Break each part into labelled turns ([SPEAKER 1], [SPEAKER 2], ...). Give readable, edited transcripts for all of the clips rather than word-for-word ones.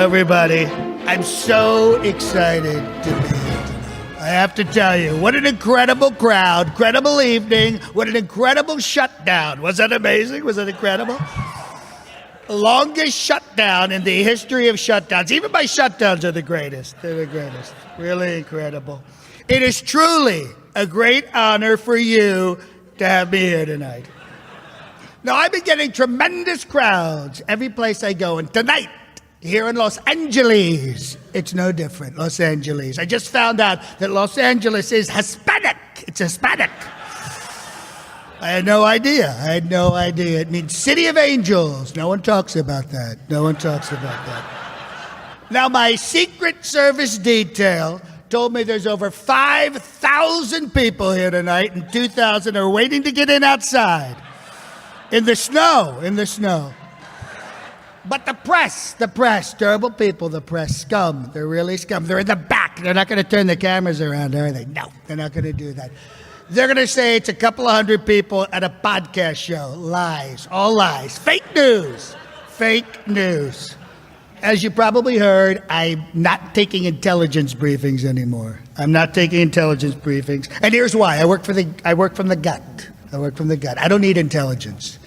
[SPEAKER 1] everybody. I'm so excited to be here tonight. I have to tell you, what an incredible crowd, incredible evening, what an incredible shutdown. Was that amazing? Was that incredible? The longest shutdown in the history of shutdowns. Even my shutdowns are the greatest. They're the greatest. Really incredible. It is truly a great honor for you to have me here tonight. Now, I've been getting tremendous crowds every place I go, and tonight, here in Los Angeles, it's no different. Los Angeles. I just found out that Los Angeles is Hispanic. It's Hispanic. I had no idea. It means City of Angels. No one talks about that. Now, my Secret Service detail told me there's over 5,000 people here tonight, and 2,000 are waiting to get in outside. In the snow. But the press, terrible people, the press, scum. They're really scum. They're in the back. They're not going to turn the cameras around, are they? No, they're not going to do that. They're going to say it's a couple of hundred people at a podcast show. Lies, all lies. Fake news. As you probably heard, I'm not taking intelligence briefings anymore. And here's why. I work from the gut. I don't need intelligence.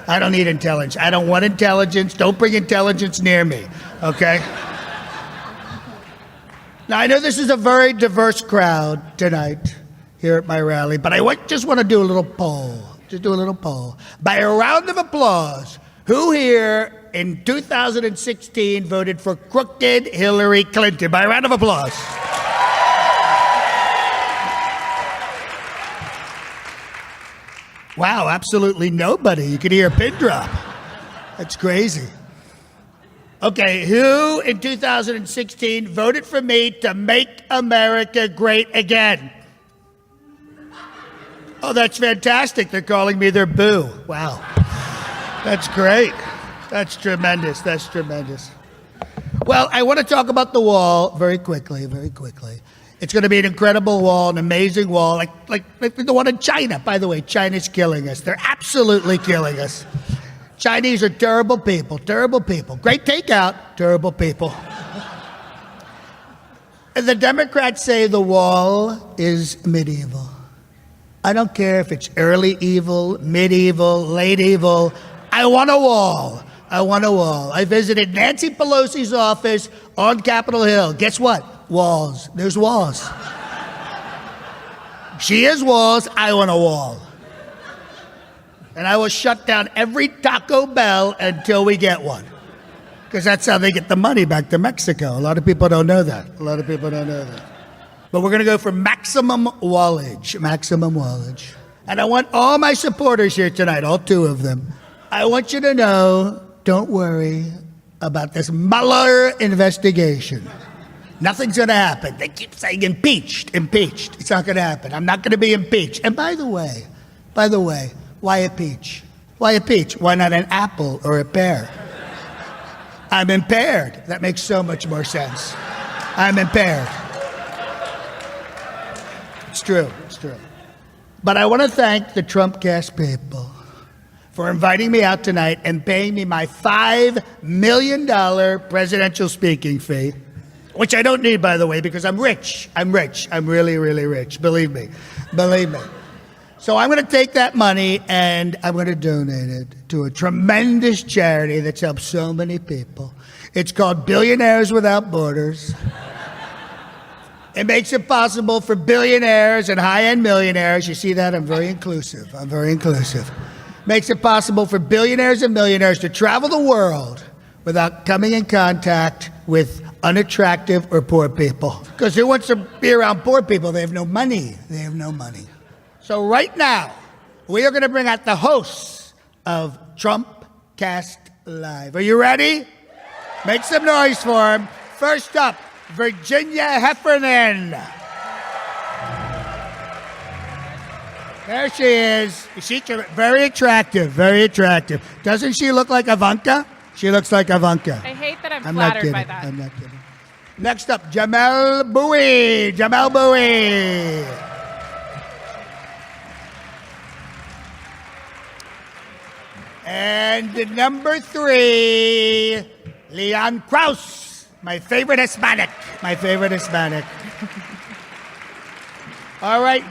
[SPEAKER 1] I don't want intelligence. Don't bring intelligence near me, okay? Now, I know this is a very diverse crowd tonight here at my rally, but I just want to do a little poll. By a round of applause, who here in 2016 voted for crooked Hillary Clinton? By a round of applause. Wow, absolutely nobody. You could hear a pin drop. That's crazy. Okay, who in 2016 voted for me to make America great again? Oh, that's fantastic. They're calling me their boo. Wow. That's great. That's tremendous. Well, I want to talk about the wall very quickly. It's going to be an incredible wall, an amazing wall, like the one in China. By the way, China's killing us. They're absolutely killing us. Chinese are terrible people. Great takeout, terrible people. And the Democrats say the wall is medieval. I don't care if it's early evil, medieval, late evil. I want a wall. I visited Nancy Pelosi's office on Capitol Hill. Guess what? Walls. There's walls. She has walls. I want a wall. And I will shut down every Taco Bell until we get one. Because that's how they get the money back to Mexico. A lot of people don't know that. But we're going to go for maximum wallage. And I want all my supporters here tonight, all two of them. I want you to know, don't worry about this Mueller investigation. Nothing's going to happen. They keep saying impeached. It's not going to happen. I'm not going to be impeached. And by the way, why a peach? Why not an apple or a pear? I'm impaired. That makes so much more sense. I'm impaired. It's true. But I want to thank the Trumpcast people for inviting me out tonight and paying me my $5 million presidential speaking fee, which I don't need, by the way, because I'm rich. I'm really, really rich. Believe me. So I'm going to take that money and I'm going to donate it to a tremendous charity that's helped so many people. It's called Billionaires Without Borders. It makes it possible for billionaires and high-end millionaires. You see that? I'm very inclusive. Makes it possible for billionaires and millionaires to travel the world without coming in contact with unattractive or poor people. Because who wants to be around poor people? They have no money. So right now, we are going to bring out the hosts of Trumpcast Live. Are you ready? Make some noise for them. First up, Virginia Heffernan. There she is. She's very attractive. Doesn't she look like Ivanka? She looks like Ivanka.
[SPEAKER 2] I hate that I'm flattered by that.
[SPEAKER 1] I'm not kidding. Next up, Jamel Bowie. And number 3, Leon Krauss. My favorite Hispanic. All right,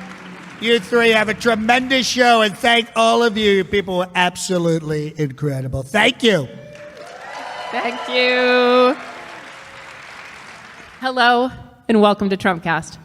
[SPEAKER 1] you three have a tremendous show, and thank all of you. You people were absolutely incredible. Thank you.
[SPEAKER 2] Thank you. Hello, and welcome to Trumpcast.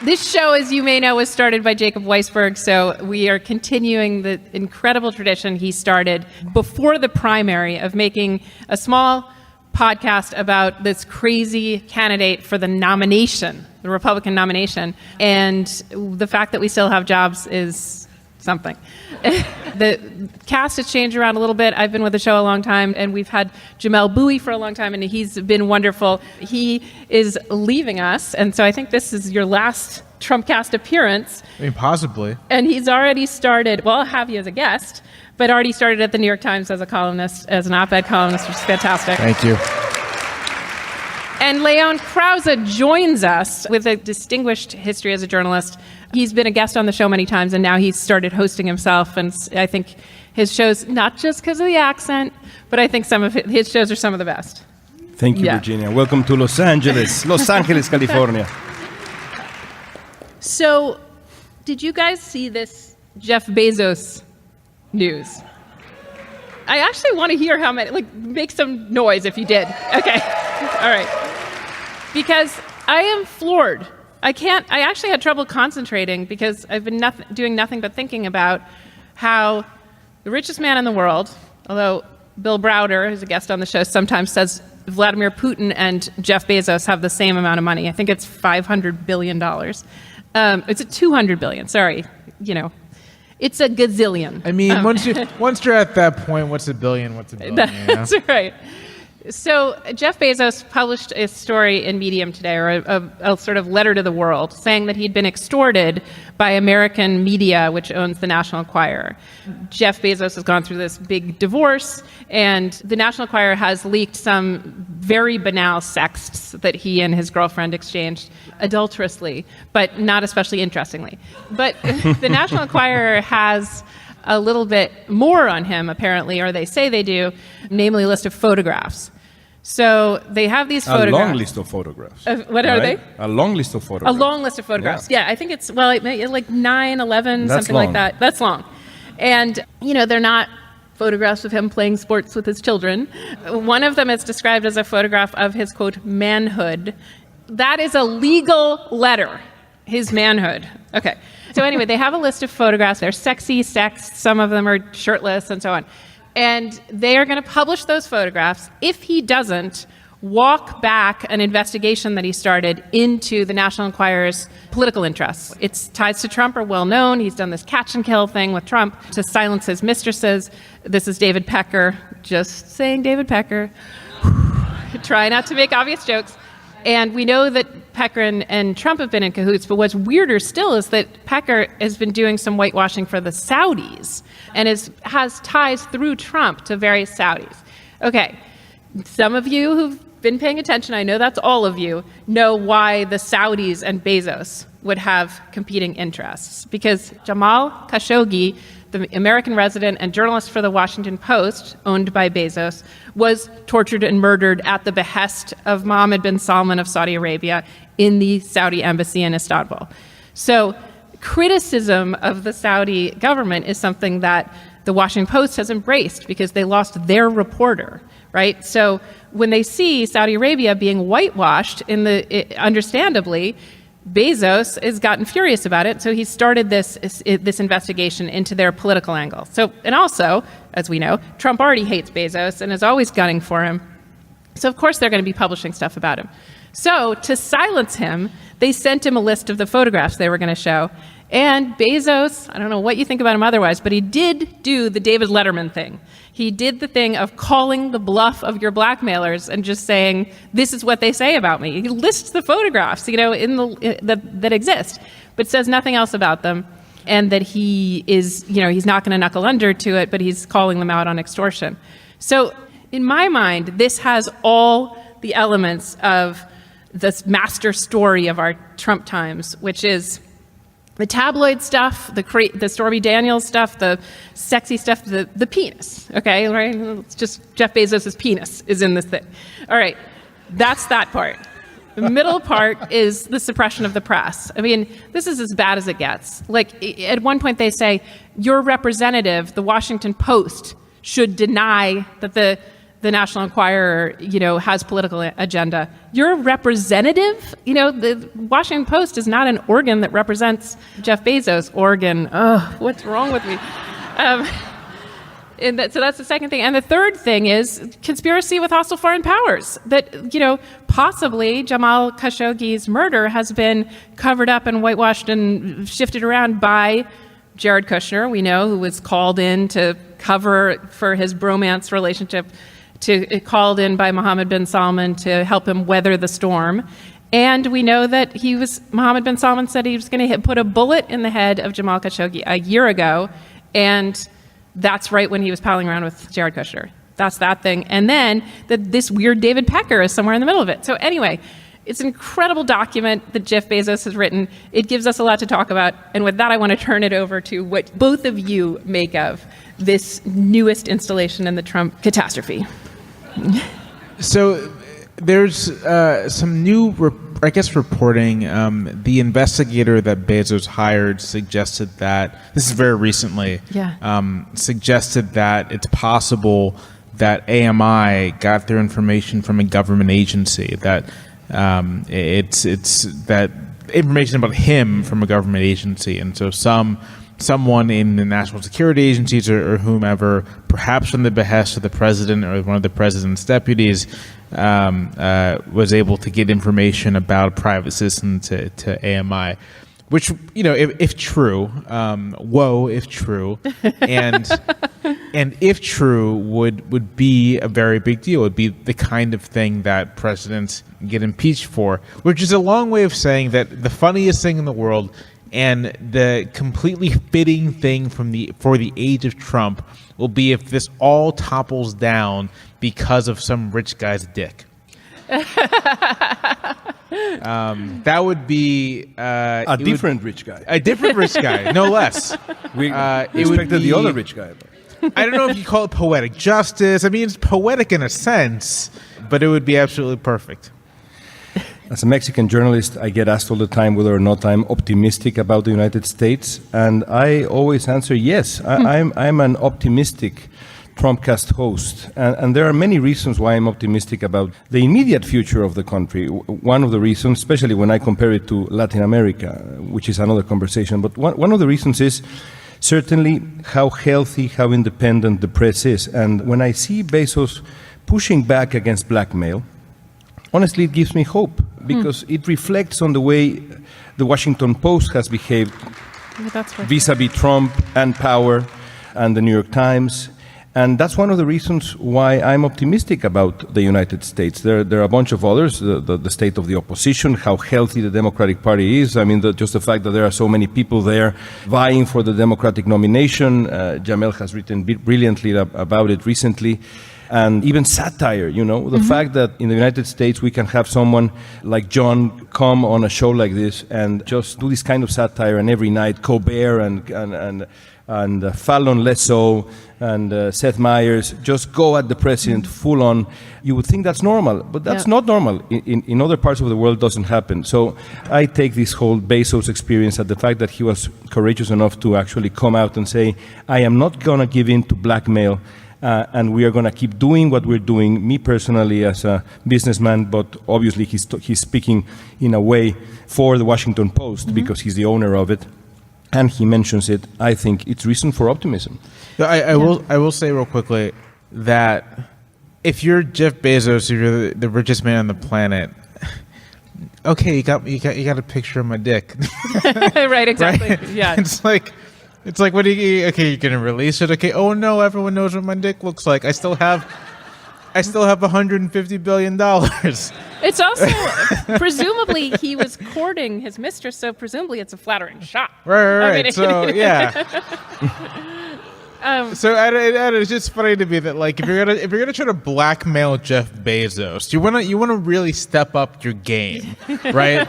[SPEAKER 2] This show, as you may know, was started by Jacob Weisberg, so we are continuing the incredible tradition he started before the primary of making a small podcast about this crazy candidate for the nomination, the Republican nomination, and the fact that we still have jobs is something. The cast has changed around a little bit. I've been with the show a long time, and we've had Jamel Bowie for a long time, and he's been wonderful. He is leaving us, and so I think this is your last Trumpcast appearance.
[SPEAKER 3] I mean, possibly.
[SPEAKER 2] And he's already started, well, I'll have you as a guest, but already started at the New York Times as a columnist, as an op-ed columnist, which is fantastic.
[SPEAKER 3] Thank you.
[SPEAKER 2] And Leon Krause joins us with a distinguished history as a journalist. He's been a guest on the show many times, and now he's started hosting himself. And I think his shows, not just because of the accent, but I think some of his shows are some of the best.
[SPEAKER 4] Thank you, Virginia. Welcome to Los Angeles, California.
[SPEAKER 2] So, did you guys see this Jeff Bezos news? I actually want to hear how many, make some noise if you did. Okay. All right. Because I am floored. I actually had trouble concentrating because I've been doing nothing but thinking about how the richest man in the world, although Bill Browder, who's a guest on the show, sometimes says Vladimir Putin and Jeff Bezos have the same amount of money. I think it's $500 billion. It's a $200 billion. Sorry. It's a gazillion.
[SPEAKER 3] I mean, once you're at that point, what's a billion? What's a billion?
[SPEAKER 2] That's right. So Jeff Bezos published a story in Medium today, or a sort of letter to the world, saying that he'd been extorted by American media, which owns the National Enquirer. Jeff Bezos has gone through this big divorce, and the National Enquirer has leaked some very banal sexts that he and his girlfriend exchanged adulterously, but not especially interestingly. But the National Enquirer has a little bit more on him, apparently, or they say they do, namely a list of photographs. So they have these photographs.
[SPEAKER 4] A long list of photographs.
[SPEAKER 2] What are they?
[SPEAKER 4] A long list of photographs.
[SPEAKER 2] A long list of photographs. Yeah, I think it's, like 9, 11,
[SPEAKER 4] That's
[SPEAKER 2] something
[SPEAKER 4] long.
[SPEAKER 2] like that. That's long. And, they're not photographs of him playing sports with his children. One of them is described as a photograph of his, quote, manhood. That is a legal letter, his manhood. Okay. So anyway, they have a list of photographs. They're sexy, some of them are shirtless, and so on. And they are going to publish those photographs if he doesn't walk back an investigation that he started into the National Enquirer's political interests. Its ties to Trump are well known. He's done this catch and kill thing with Trump to silence his mistresses. This is David Pecker, just saying David Pecker. Try not to make obvious jokes. And we know that Pecker and Trump have been in cahoots, but what's weirder still is that Pecker has been doing some whitewashing for the Saudis and has ties through Trump to various Saudis. Okay, some of you who've been paying attention, I know that's all of you, know why the Saudis and Bezos would have competing interests. Because Jamal Khashoggi, the American resident and journalist for the Washington Post, owned by Bezos, was tortured and murdered at the behest of Mohammed bin Salman of Saudi Arabia in the Saudi embassy in Istanbul. So criticism of the Saudi government is something that the Washington Post has embraced because they lost their reporter, right? So when they see Saudi Arabia being whitewashed, understandably, Bezos has gotten furious about it, so he started this investigation into their political angle. So, and also, as we know, Trump already hates Bezos and is always gunning for him. So, of course, they're going to be publishing stuff about him. So, to silence him, they sent him a list of the photographs they were going to show. And Bezos, I don't know what you think about him otherwise, but he did do the David Letterman thing. He did the thing of calling the bluff of your blackmailers and just saying, this is what they say about me. He lists the photographs, that exist, but says nothing else about them. And that he is, he's not going to knuckle under to it, but he's calling them out on extortion. So in my mind, this has all the elements of this master story of our Trump times, which is The tabloid stuff, the Stormy Daniels stuff, the sexy stuff, the penis, okay, right? It's just Jeff Bezos' penis is in this thing. All right, that's that part. The middle part is the suppression of the press. I mean, this is as bad as it gets. Like, at one point they say, your representative, the Washington Post, should deny that the National Enquirer, has political agenda. Your representative, the Washington Post is not an organ that represents Jeff Bezos. Organ, what's wrong with me? So that's the second thing. And the third thing is conspiracy with hostile foreign powers. That, possibly Jamal Khashoggi's murder has been covered up and whitewashed and shifted around by Jared Kushner, we know, who was called in to cover for his bromance relationship, called in by Mohammed bin Salman to help him weather the storm. And we know that Mohammed bin Salman said he was going to put a bullet in the head of Jamal Khashoggi a year ago, and that's right when he was palling around with Jared Kushner. That's that thing. And then this weird David Pecker is somewhere in the middle of it. So anyway, it's an incredible document that Jeff Bezos has written. It gives us a lot to talk about. And with that, I want to turn it over to what both of you make of this newest installation in the Trump catastrophe.
[SPEAKER 3] So there's some new, reporting. The investigator that Bezos hired suggested that, this is very recently, suggested that it's possible that AMI got their information from a government agency, that it's that information about him from a government agency. And so someone in the national security agencies or whomever, perhaps from the behest of the president or one of the president's deputies, was able to get information about a private citizen to AMI, which, if true, if true, and if true, would be a very big deal. It would be the kind of thing that presidents get impeached for, which is a long way of saying that the funniest thing in the world and the completely fitting thing for the age of Trump will be if this all topples down because of some rich guy's dick. That would be
[SPEAKER 4] a different rich guy.
[SPEAKER 3] A different rich guy, no less.
[SPEAKER 4] We expected the other rich guy.
[SPEAKER 3] I don't know if you call it poetic justice. I mean, it's poetic in a sense, but it would be absolutely perfect.
[SPEAKER 4] As a Mexican journalist, I get asked all the time whether or not I'm optimistic about the United States, and I always answer yes. I'm an optimistic Trumpcast host, and there are many reasons why I'm optimistic about the immediate future of the country. One of the reasons, especially when I compare it to Latin America, which is another conversation, but one of the reasons is certainly how healthy, how independent the press is. And when I see Bezos pushing back against blackmail, honestly, it gives me hope, because it reflects on the way the Washington Post has behaved vis-a-vis Trump and power and the New York Times. And that's one of the reasons why I'm optimistic about the United States. There are a bunch of others, the state of the opposition, how healthy the Democratic Party is. I mean, just the fact that there are so many people there vying for the Democratic nomination. Jamel has written brilliantly about it recently. And even satire, the fact that in the United States we can have someone like John come on a show like this and just do this kind of satire, and every night Colbert and Fallon less so, and Seth Meyers just go at the president full on. You would think that's normal, but that's not normal. In other parts of the world, it doesn't happen. So I take this whole Bezos experience at the fact that he was courageous enough to actually come out and say, I am not going to give in to blackmail. And we are going to keep doing what we're doing, me personally as a businessman, but obviously he's speaking in a way for the Washington Post because he's the owner of it, and he mentions it. I think it's reason for optimism.
[SPEAKER 3] I will say real quickly that if you're Jeff Bezos, if you're the richest man on the planet, okay, you got a picture of my dick.
[SPEAKER 2] Right, exactly. Right? Yeah.
[SPEAKER 3] It's like, what are you? Okay, you're gonna release it. Okay. Oh no, everyone knows what my dick looks like. I still have $150 billion.
[SPEAKER 2] It's also presumably he was courting his mistress, so presumably it's a flattering shot.
[SPEAKER 3] Right. I mean, so yeah. So it's just funny to me that, like, if you're gonna try to blackmail Jeff Bezos, you wanna really step up your game, right?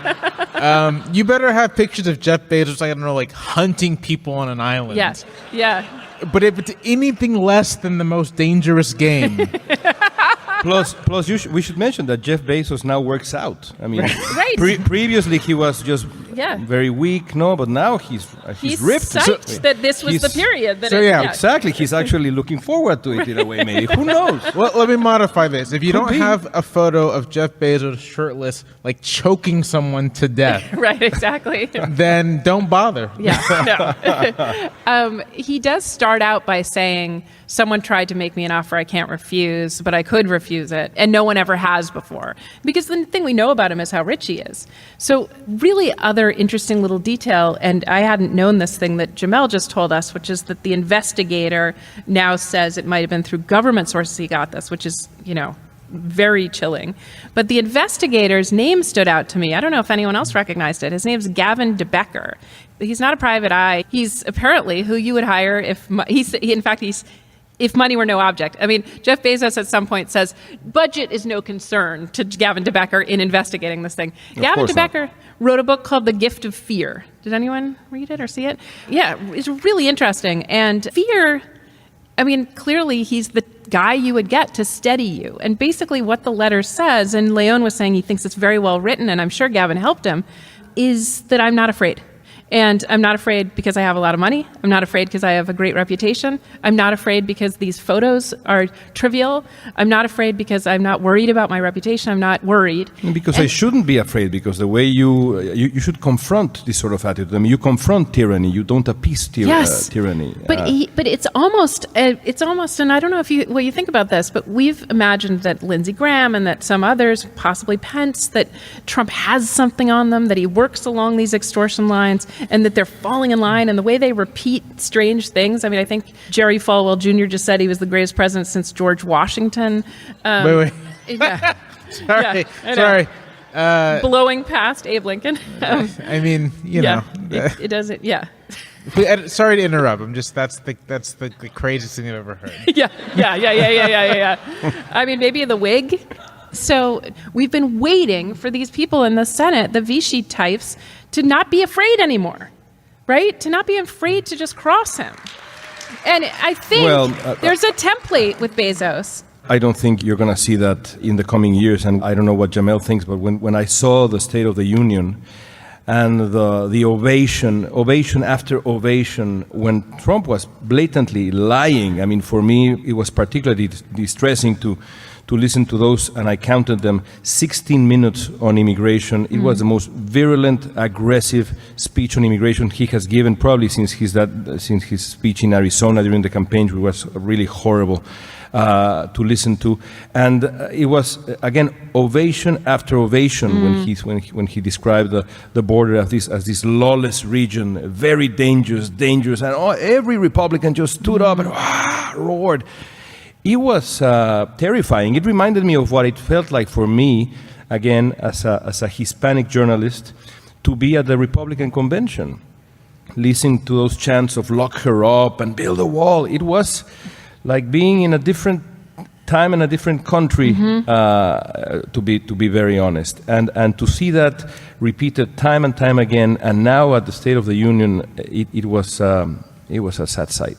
[SPEAKER 3] You better have pictures of Jeff Bezos, I don't know, like hunting people on an island.
[SPEAKER 2] Yes. Yeah.
[SPEAKER 3] But if it's anything less than the most dangerous game.
[SPEAKER 4] Plus, we should mention that Jeff Bezos now works out. I mean,
[SPEAKER 2] Right.
[SPEAKER 4] Previously he was just very weak, but now he's ripped.
[SPEAKER 2] Psyched that this was the period.
[SPEAKER 4] Exactly. He's actually looking forward to it in a way, maybe. Who knows?
[SPEAKER 3] Well, let me modify this. If you don't have a photo of Jeff Bezos shirtless, like choking someone to death,
[SPEAKER 2] Right, exactly.
[SPEAKER 3] then don't bother.
[SPEAKER 2] Yeah, no. He does start out by saying, someone tried to make me an offer I can't refuse, but I could refuse it, and no one ever has before. Because the thing we know about him is how rich he is. So really other interesting little detail, and I hadn't known this thing that Jamel just told us, which is that the investigator now says it might have been through government sources he got this, which is, very chilling. But the investigator's name stood out to me. I don't know if anyone else recognized it. His name's Gavin DeBecker. He's not a private eye. He's apparently who you would hire if money were no object. I mean, Jeff Bezos at some point says, budget is no concern to Gavin DeBecker in investigating this thing. Gavin DeBecker wrote a book called The Gift of Fear. Did anyone read it or see it? Yeah, it's really interesting. And fear, I mean, clearly he's the guy you would get to steady you. And basically what the letter says, and Leon was saying he thinks it's very well written, and I'm sure Gavin helped him, is that I'm not afraid. And I'm not afraid because I have a lot of money. I'm not afraid because I have a great reputation. I'm not afraid because these photos are trivial. I'm not afraid because I'm not worried about my reputation. I'm not worried.
[SPEAKER 4] Because I shouldn't be afraid, because the way you should confront this sort of attitude. I mean, you confront tyranny. You don't appease tyranny.
[SPEAKER 2] But it's almost, and I don't know what you think about this, but we've imagined that Lindsey Graham and that some others, possibly Pence, that Trump has something on them, that he works along these extortion lines, and that they're falling in line, and the way they repeat strange things. I mean, I think Jerry Falwell Jr. just said he was the greatest president since George Washington.
[SPEAKER 3] Wait.
[SPEAKER 2] Yeah.
[SPEAKER 3] Sorry.
[SPEAKER 2] Blowing past Abe Lincoln.
[SPEAKER 3] I mean, you know.
[SPEAKER 2] It doesn't, yeah.
[SPEAKER 3] Sorry to interrupt. That's the craziest thing I've ever heard.
[SPEAKER 2] Yeah. I mean, maybe the wig. So we've been waiting for these people in the Senate, the Vichy types, to not be afraid anymore, right? To not be afraid to just cross him. And I think there's a template with Bezos.
[SPEAKER 4] I don't think you're going to see that in the coming years, and I don't know what Jamel thinks, but when I saw the State of the Union and the ovation after ovation, when Trump was blatantly lying, I mean, for me, it was particularly distressing to listen to those, and I counted them, 16 minutes on immigration. It was the most virulent, aggressive speech on immigration he has given, probably since his speech in Arizona during the campaign, which was really horrible to listen to. And it was, again, ovation after ovation when he described the border as this lawless region, very dangerous, and every Republican just stood up and roared. It was terrifying. It reminded me of what it felt like for me, again, as a Hispanic journalist, to be at the Republican convention, listening to those chants of lock her up and build a wall. It was like being in a different time and a different country, to be very honest. And to see that repeated time and time again, and now at the State of the Union, it was a sad sight.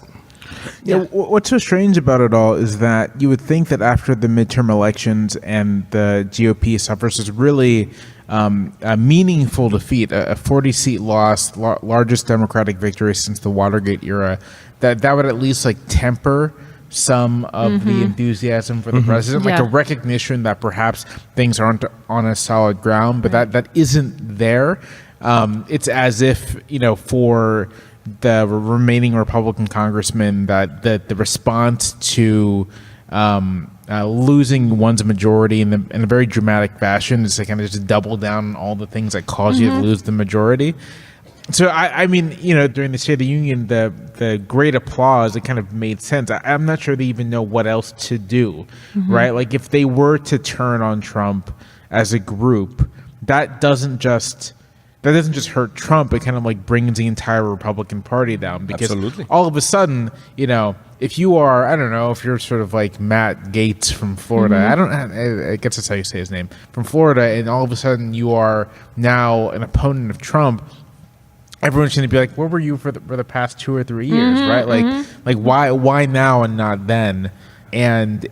[SPEAKER 3] Yeah, what's so strange about it all is that you would think that after the midterm elections and the GOP suffers this really a meaningful defeat, a 40-seat loss, largest Democratic victory since the Watergate era, that would at least like temper some of the enthusiasm for the president, like a recognition that perhaps things aren't on a solid ground, but that isn't there. It's as if, for the remaining Republican congressmen, that the response to losing one's majority in a very dramatic fashion is to kind of just double down on all the things that cause you to lose the majority. So I mean, during the State of the Union, the great applause, it kind of made sense. I'm not sure they even know what else to do, right? Like if they were to turn on Trump as a group, that doesn't that doesn't just hurt Trump, it kind of like brings the entire Republican Party down, because
[SPEAKER 4] Absolutely.
[SPEAKER 3] all of a sudden, if you are, I don't know, if you're sort of like Matt Gaetz from Florida, I guess that's how you say his name, from Florida, and all of a sudden you are now an opponent of Trump, everyone's going to be like, where were you for the past 2 or 3 years, right? Like why now and not then? And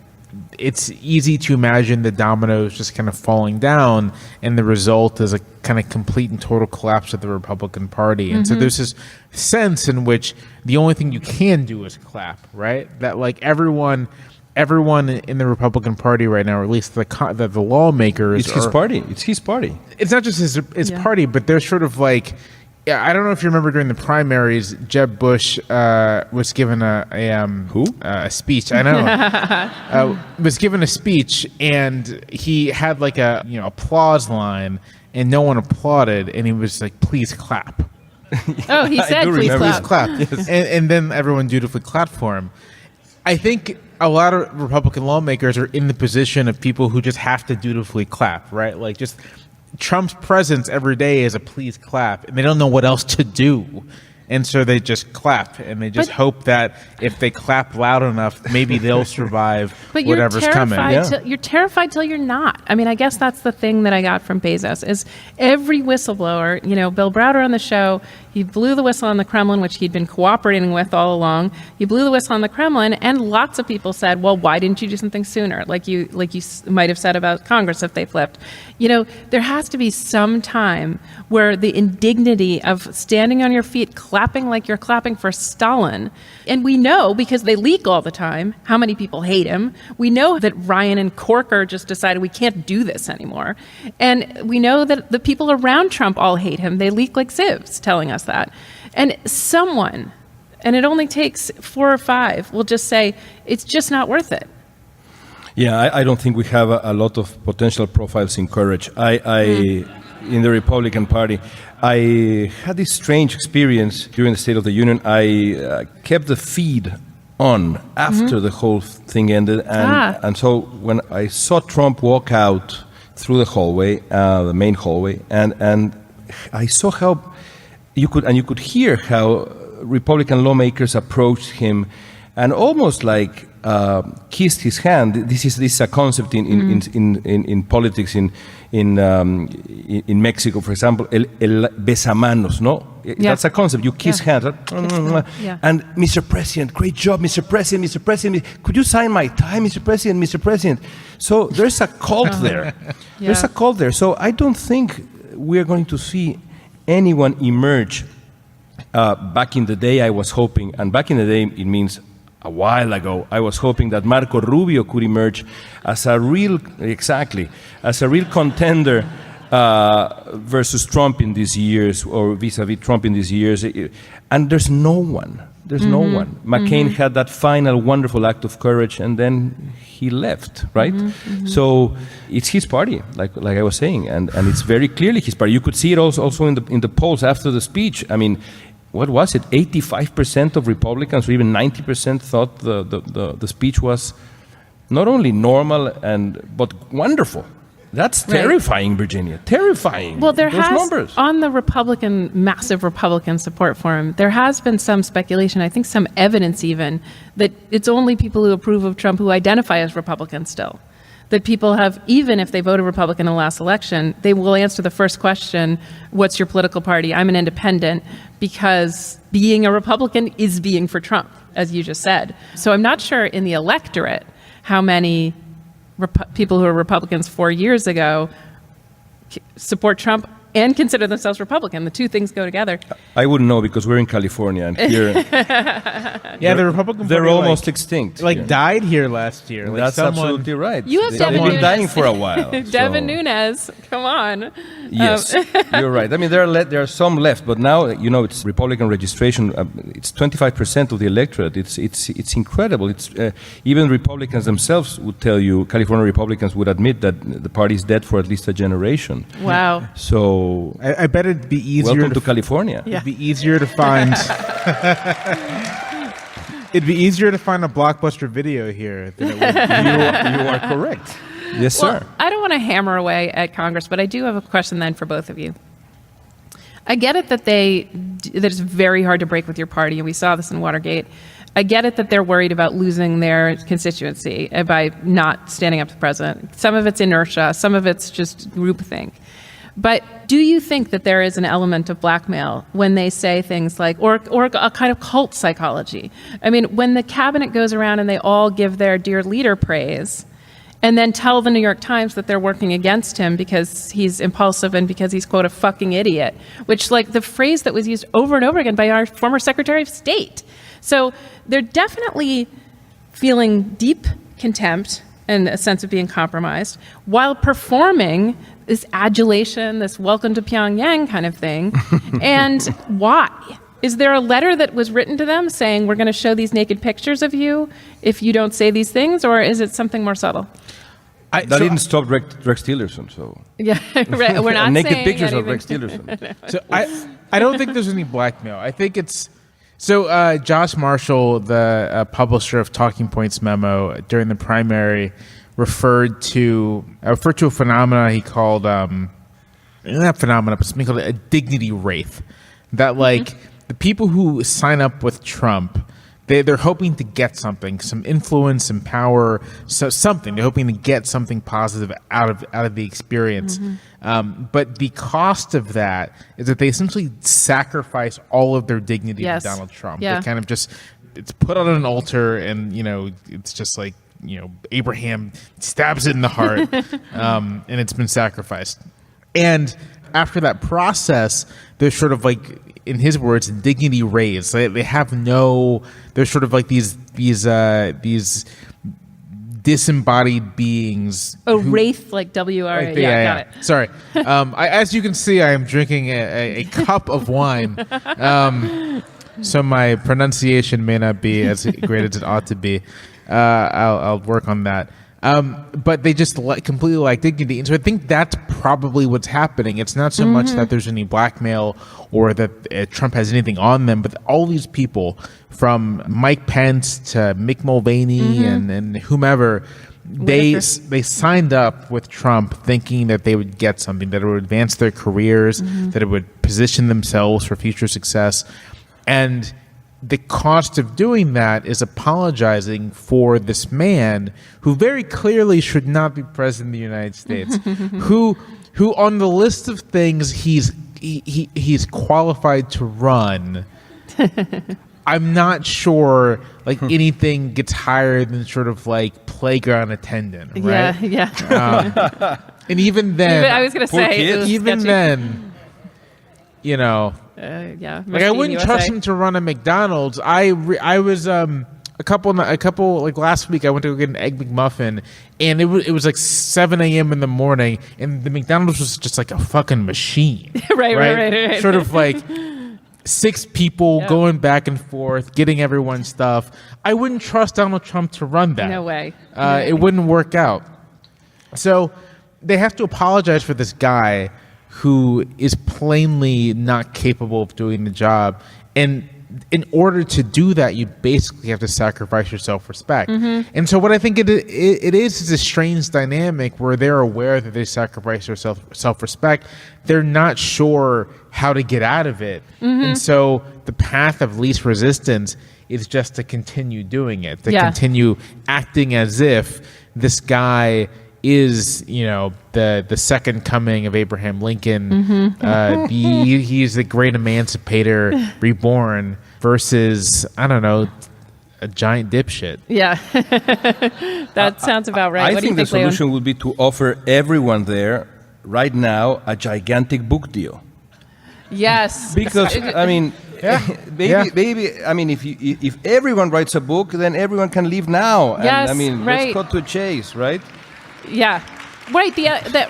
[SPEAKER 3] it's easy to imagine the dominoes just kind of falling down, and the result is a kind of complete and total collapse of the Republican Party. And so there's this sense in which the only thing you can do is clap, right? That like everyone in the Republican Party right now, or at least the lawmakers,
[SPEAKER 4] It's his party. It's his party.
[SPEAKER 3] It's not just his party, but they're sort of like, I don't know if you remember during the primaries, Jeb Bush was given a speech. I know was given a speech, and he had like a applause line, and no one applauded, and he was like, "Please clap."
[SPEAKER 2] Oh, he said, "Please clap."
[SPEAKER 3] Clap. Yes. And then everyone dutifully clapped for him. I think a lot of Republican lawmakers are in the position of people who just have to dutifully clap, right? Like just Trump's presence every day is a please clap, and they don't know what else to do. And so they just clap, and they just hope that if they clap loud enough, maybe they'll survive whatever's coming.
[SPEAKER 2] You're terrified till you're not. I mean, I guess that's the thing that I got from Bezos is every whistleblower, Bill Browder on the show, he blew the whistle on the Kremlin, which he'd been cooperating with all along. He blew the whistle on the Kremlin, and lots of people said, well, why didn't you do something sooner? Like you might have said about Congress if they flipped. There has to be some time where the indignity of standing on your feet, clapping like you're clapping for Stalin. And we know, because they leak all the time, how many people hate him. We know that Ryan and Corker just decided we can't do this anymore. And we know that the people around Trump all hate him. They leak like sieves telling us that. And someone, and it only takes 4 or 5, will just say, it's just not worth it.
[SPEAKER 4] Yeah, I don't think we have a lot of potential profiles in courage. In the Republican Party, I had this strange experience during the State of the Union. I kept the feed on after the whole thing ended, and so when I saw Trump walk out through the hallway, the main hallway, and I saw how you could hear how Republican lawmakers approached him, and almost like kissed his hand. This is a concept in politics in Mexico, for example, el besamanos, no? Yeah. That's a concept. You kiss hands.
[SPEAKER 2] Yeah.
[SPEAKER 4] And Mr. President, great job, Mr. President, Mr. President. Could you sign my tie, Mr. President, Mr. President? So there's a cult there.
[SPEAKER 2] Yeah.
[SPEAKER 4] There's a cult there. So I don't think we're going to see anyone emerge. Back in the day, I was hoping, and back in the day, it means a while ago, I was hoping that Marco Rubio could emerge as a real contender versus Trump in these years, or vis-a-vis Trump in these years. And there's no one. There's no one. McCain had that final wonderful act of courage, and then he left, right? So it's his party, like I was saying, and it's very clearly his party. You could see it also in the polls after the speech. I mean, what was it? 85% of Republicans, or even 90%, thought the speech was not only normal but wonderful. That's terrifying, Virginia. Terrifying.
[SPEAKER 2] Well, there
[SPEAKER 4] those
[SPEAKER 2] has
[SPEAKER 4] numbers.
[SPEAKER 2] On the massive Republican support forum, there has been some speculation, I think some evidence even, that it's only people who approve of Trump who identify as Republicans still. That people have, even if they voted Republican in the last election, they will answer the first question, what's your political party? I'm an independent, because being a Republican is being for Trump, as you just said. So I'm not sure in the electorate how many people who are Republicans 4 years ago support Trump and consider themselves Republican. The two things go together.
[SPEAKER 4] I wouldn't know, because we're in California, and here
[SPEAKER 3] the Republican
[SPEAKER 4] they're
[SPEAKER 3] Party,
[SPEAKER 4] almost extinct.
[SPEAKER 3] Died here last year. Like
[SPEAKER 4] That's absolutely right.
[SPEAKER 2] You have
[SPEAKER 4] They've
[SPEAKER 2] Devin
[SPEAKER 4] been
[SPEAKER 2] Nunes.
[SPEAKER 4] dying for a while.
[SPEAKER 2] Devin Nunes, come on.
[SPEAKER 4] Yes, you're right. I mean, there are some left, but now it's Republican registration. It's 25% of the electorate. It's incredible. It's even Republicans themselves would tell you. California Republicans would admit that the party is dead for at least a generation.
[SPEAKER 2] Wow.
[SPEAKER 4] So
[SPEAKER 3] I bet it'd be easier.
[SPEAKER 4] Welcome to California.
[SPEAKER 2] Yeah.
[SPEAKER 3] It'd be easier to find. It'd be easier to find a Blockbuster Video here than it would.
[SPEAKER 4] You are correct. Yes, sir.
[SPEAKER 2] Well, I don't want to hammer away at Congress, but I do have a question then for both of you. I get it that that it's very hard to break with your party, and we saw this in Watergate. I get it that they're worried about losing their constituency by not standing up to the president. Some of it's inertia, some of it's just groupthink. But do you think that there is an element of blackmail when they say things like, or a kind of cult psychology? I mean, when the cabinet goes around and they all give their dear leader praise, and then tell the New York Times that they're working against him because he's impulsive and because he's, quote, a fucking idiot, which, like, the phrase that was used over and over again by our former Secretary of State. So they're definitely feeling deep contempt and a sense of being compromised while performing this adulation, this welcome to Pyongyang kind of thing. And why? Is there a letter that was written to them saying, we're going to show these naked pictures of you if you don't say these things, or is it something more subtle?
[SPEAKER 4] That didn't stop Rex Tillerson, so...
[SPEAKER 2] Yeah, right. We're not
[SPEAKER 4] naked
[SPEAKER 2] saying
[SPEAKER 4] pictures of
[SPEAKER 2] anything.
[SPEAKER 4] Rex Tillerson.
[SPEAKER 3] So I don't think there's any blackmail. I think it's... So Josh Marshall, the publisher of Talking Points memo during the primary, referred to a phenomenon he called not phenomena, but something called a dignity wraith. That like the people who sign up with Trump, they're hoping to get something, some influence and power, so something. They're hoping to get something positive out of the experience. But the cost of that is that they essentially sacrifice all of their dignity to Donald Trump.
[SPEAKER 2] Yeah.
[SPEAKER 3] They kind of just, it's put on an altar, and it's just like, Abraham stabs it in the heart, and it's been sacrificed. And after that process, they're sort of like, in his words, dignity raised. They have no. They're sort of like these disembodied beings.
[SPEAKER 2] Oh, wraith, like W-R-A.
[SPEAKER 3] Like
[SPEAKER 2] Got it.
[SPEAKER 3] Sorry. As you can see, I am drinking a cup of wine. So my pronunciation may not be as great as it ought to be. I'll work on that. But they just completely lack dignity. And so I think that's probably what's happening. It's not so much that there's any blackmail or that Trump has anything on them, but all these people, from Mike Pence to Mick Mulvaney and whomever, they signed up with Trump thinking that they would get something, that it would advance their careers, that it would position themselves for future success. And the cost of doing that is apologizing for this man who very clearly should not be president of the United States, who on the list of things he's qualified to run. I'm not sure like anything gets higher than sort of like playground attendant, right?
[SPEAKER 2] Yeah.
[SPEAKER 3] And even then,
[SPEAKER 2] I was going to say, it was
[SPEAKER 3] even
[SPEAKER 2] sketchy.
[SPEAKER 3] then,
[SPEAKER 2] Yeah.
[SPEAKER 3] like I wouldn't trust him to run a McDonald's. I was a couple like last week I went to go get an Egg McMuffin, and it was like 7 a.m. in the morning, and the McDonald's was just like a fucking machine.
[SPEAKER 2] Right.
[SPEAKER 3] Sort of like 6 people going back and forth, getting everyone's stuff. I wouldn't trust Donald Trump to run that.
[SPEAKER 2] No way.
[SPEAKER 3] It wouldn't work out. So they have to apologize for this guy who is plainly not capable of doing the job. And in order to do that, you basically have to sacrifice your self-respect. And so what I think it is a strange dynamic where they're aware that they sacrifice their self-respect. They're not sure how to get out of it. And so the path of least resistance is just to continue doing it, to continue acting as if this guy is, the second coming of Abraham Lincoln. He's the great emancipator reborn versus, I don't know, a giant dipshit.
[SPEAKER 2] Yeah. That sounds about right.
[SPEAKER 4] I
[SPEAKER 2] What do you
[SPEAKER 4] think the
[SPEAKER 2] Leon?
[SPEAKER 4] solution would be to offer everyone there right now a gigantic book deal.
[SPEAKER 2] Yes.
[SPEAKER 4] Because I mean, maybe I mean, if everyone writes a book, then everyone can leave now.
[SPEAKER 2] Yes,
[SPEAKER 4] And I mean,
[SPEAKER 2] right.
[SPEAKER 4] let's cut to the chase, right?
[SPEAKER 2] Yeah. Right.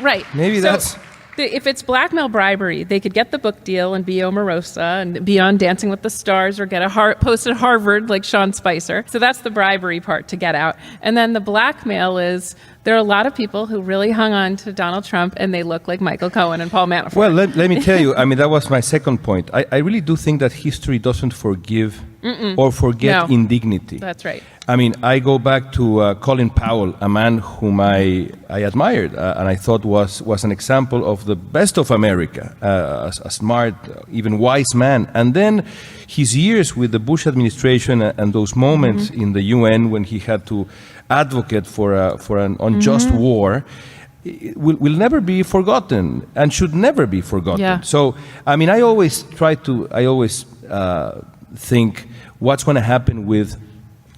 [SPEAKER 2] Right.
[SPEAKER 4] Maybe that's-
[SPEAKER 2] If it's blackmail bribery, they could get the book deal and be Omarosa and be on Dancing with the Stars or get a post at Harvard like Sean Spicer. So that's the bribery part to get out. And then the blackmail is there are a lot of people who really hung on to Donald Trump and they look like Michael Cohen and Paul Manafort.
[SPEAKER 4] Well, let me tell you, I mean, that was my second point. I really do think that history doesn't forgive or forget
[SPEAKER 2] No.
[SPEAKER 4] indignity.
[SPEAKER 2] That's right.
[SPEAKER 4] I mean, I go back to Colin Powell, a man whom I admired and I thought was an example of the best of America, a smart, even wise man. And then his years with the Bush administration and those moments in the UN when he had to advocate for an unjust war will never be forgotten and should never be forgotten.
[SPEAKER 2] Yeah.
[SPEAKER 4] So, I mean, I always think what's going to happen with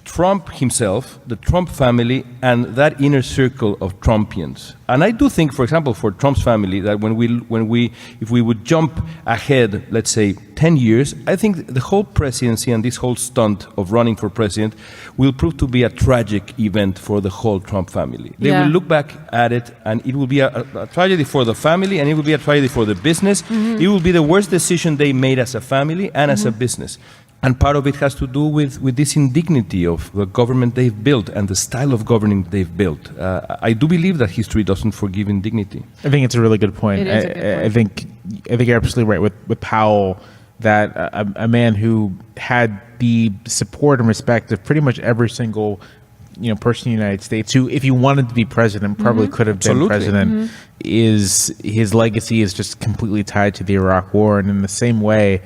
[SPEAKER 4] Trump himself, the Trump family, and that inner circle of Trumpians. And I do think, for example, for Trump's family, that if we would jump ahead, let's say 10 years, I think the whole presidency and this whole stunt of running for president will prove to be a tragic event for the whole Trump family. They will look back at it, and it will be a tragedy for the family, and it will be a tragedy for the business. It will be the worst decision they made as a family and as a business. And part of it has to do with this indignity of the government they've built and the style of governing they've built. I do believe that history doesn't forgive indignity.
[SPEAKER 3] I think it's a really good point.
[SPEAKER 2] It is a good point.
[SPEAKER 3] I think you're absolutely right with Powell, that a man who had the support and respect of pretty much every single person in the United States, who, if he wanted to be president, probably could have been president, is his legacy is just completely tied to the Iraq War. And in the same way,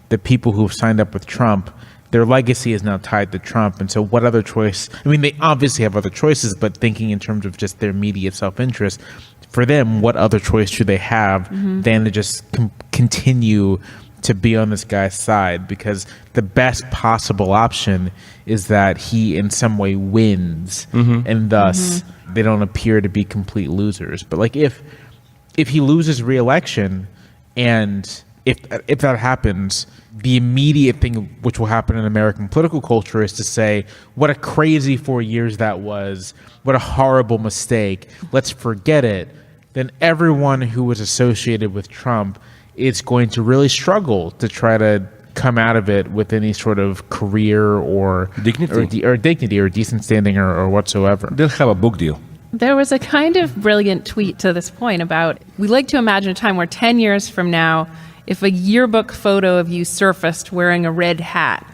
[SPEAKER 3] the people who've signed up with Trump, their legacy is now tied to Trump. And so what other choice? I mean, they obviously have other choices, but thinking in terms of just their immediate self-interest, for them, what other choice should they have than to just continue to be on this guy's side? Because the best possible option is that he in some way wins, and thus they don't appear to be complete losers. But like if he loses re-election, and if that happens, the immediate thing which will happen in American political culture is to say, what a crazy 4 years that was, what a horrible mistake, let's forget it. Then everyone who was associated with Trump is going to really struggle to try to come out of it with any sort of career or dignity or decent standing or whatsoever.
[SPEAKER 4] They'll have a book deal.
[SPEAKER 2] There was a kind of brilliant tweet to this point about, we like to imagine a time where 10 years from now, if a yearbook photo of you surfaced wearing a red hat,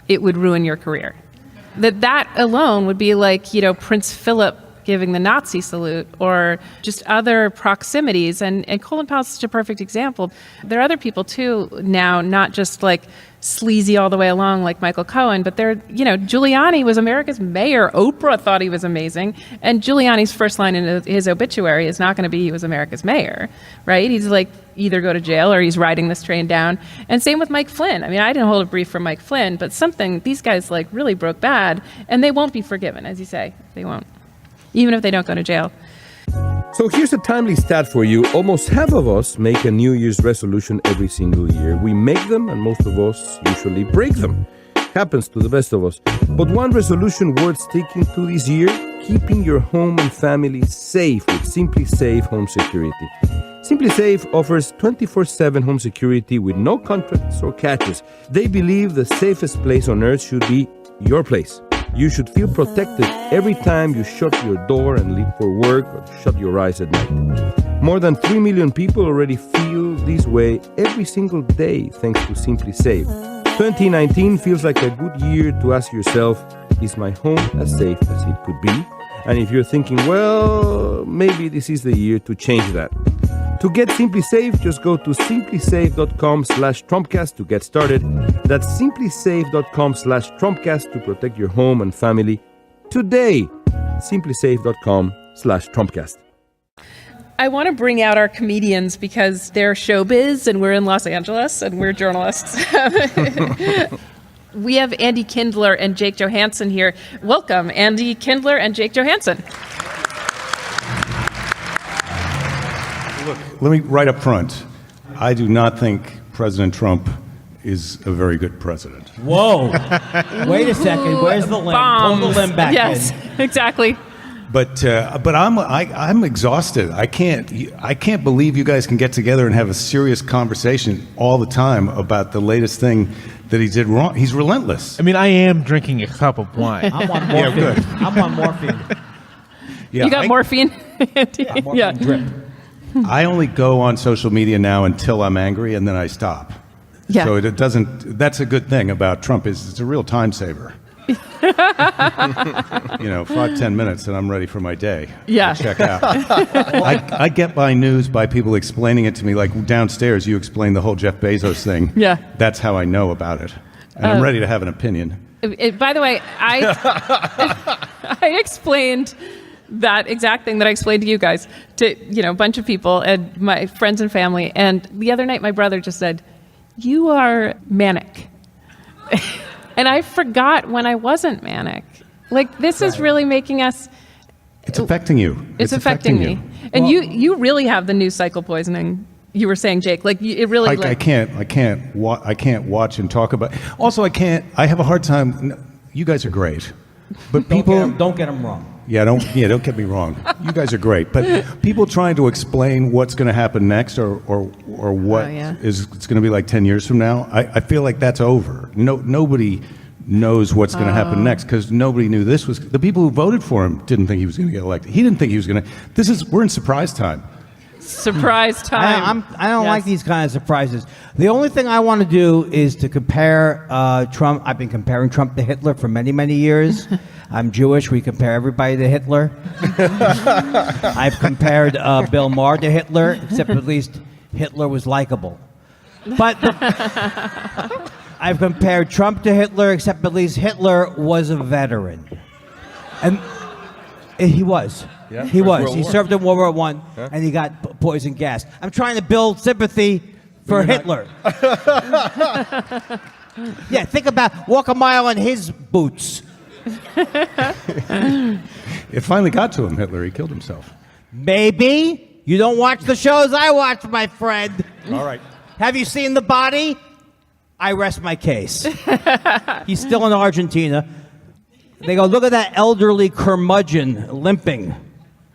[SPEAKER 2] it would ruin your career. That alone would be like, Prince Philip giving the Nazi salute, or just other proximities. And Colin Powell's such a perfect example. There are other people too now, not just like sleazy all the way along like Michael Cohen, but Giuliani was America's mayor. Oprah thought he was amazing. And Giuliani's first line in his obituary is not going to be he was America's mayor, right? He's like, either go to jail or he's riding this train down. And same with Mike Flynn. I mean, I didn't hold a brief for Mike Flynn, but these guys like really broke bad, and they won't be forgiven, as you say. They won't, even if they don't go to jail.
[SPEAKER 4] So here's a timely stat for you. Almost half of us make a New Year's resolution every single year. We make them, and most of us usually break them. Happens to the best of us. But one resolution worth sticking to this year: keeping your home and family safe with Simply Safe Home Security. Simply Safe offers 24/7 home security with no contracts or catches. They believe the safest place on earth should be your place. You should feel protected every time you shut your door and leave for work or shut your eyes at night. More than 3 million people already feel this way every single day thanks to Simply Safe. 2019 feels like a good year to ask yourself, is my home as safe as it could be? And if you're thinking, well, maybe this is the year to change that. To get Simply Safe, just go to simplysafe.com/Trumpcast to get started. That's simplysafe.com/Trumpcast to protect your home and family today. simplysafe.com/Trumpcast.
[SPEAKER 2] I want to bring out our comedians because they're showbiz and we're in Los Angeles and we're journalists. We have Andy Kindler and Jake Johanssen here. Welcome, Andy Kindler and Jake Johanssen.
[SPEAKER 5] Look, let me right up front. I do not think President Trump is a very good president.
[SPEAKER 6] Whoa. Wait a second. Where's the limb?
[SPEAKER 2] Bombs.
[SPEAKER 6] Pull the limb back
[SPEAKER 2] Yes,
[SPEAKER 6] in.
[SPEAKER 2] exactly.
[SPEAKER 5] But I'm exhausted. I can't believe you guys can get together and have a serious conversation all the time about the latest thing that he did wrong. He's relentless.
[SPEAKER 3] I mean, I am drinking a cup of wine.
[SPEAKER 6] I'm on morphine.
[SPEAKER 5] Yeah, good.
[SPEAKER 6] I'm on morphine.
[SPEAKER 5] Yeah,
[SPEAKER 2] You got morphine?
[SPEAKER 6] Morphine
[SPEAKER 2] Yeah.
[SPEAKER 6] drip.
[SPEAKER 5] I only go on social media now until I'm angry, and then I stop.
[SPEAKER 2] Yeah.
[SPEAKER 5] So it doesn't. That's a good thing about Trump is it's a real time saver. 5-10 minutes and I'm ready for my day.
[SPEAKER 2] Yeah.
[SPEAKER 5] To check out. I get my news by people explaining it to me. Like downstairs, you explained the whole Jeff Bezos thing.
[SPEAKER 2] Yeah.
[SPEAKER 5] That's how I know about it, and I'm ready to have an opinion.
[SPEAKER 2] By the way, I explained that exact thing that I explained to you guys to a bunch of people and my friends and family. And the other night, my brother just said, "You are manic." And I forgot when I wasn't manic. Like, this is really making us...
[SPEAKER 5] It's affecting you.
[SPEAKER 2] It's affecting me. And you really have the news cycle poisoning, you were saying, Jake. Like, it really...
[SPEAKER 5] I can't watch and talk about... Also, I have a hard time... You guys are great. But people...
[SPEAKER 6] Don't get them wrong.
[SPEAKER 5] Don't get me wrong. You guys are great. But people trying to explain what's going to happen next or what is it's going to be like 10 years from now, I feel like that's over. Nobody knows what's going to happen next because nobody knew this was... The people who voted for him didn't think he was going to get elected. He didn't think he was going to... We're in surprise time.
[SPEAKER 2] Surprise time.
[SPEAKER 6] I don't like these kind of surprises. The only thing I want to do is to compare Trump. I've been comparing Trump to Hitler for many, many years. I'm Jewish. We compare everybody to Hitler. I've compared Bill Maher to Hitler, except at least Hitler was likable. But I've compared Trump to Hitler, except at least Hitler was a veteran. And he was.
[SPEAKER 4] Yeah,
[SPEAKER 6] he was.
[SPEAKER 4] World
[SPEAKER 6] He
[SPEAKER 4] War.
[SPEAKER 6] served in World War I, and he got poison gas. I'm trying to build sympathy for Hitler. Yeah, think about walk a mile in his boots.
[SPEAKER 5] It finally got to him, Hitler. He killed himself.
[SPEAKER 6] Maybe. You don't watch the shows I watch, my friend.
[SPEAKER 5] All right.
[SPEAKER 6] Have you seen the body? I rest my case. He's still in Argentina. They go, look at that elderly curmudgeon limping.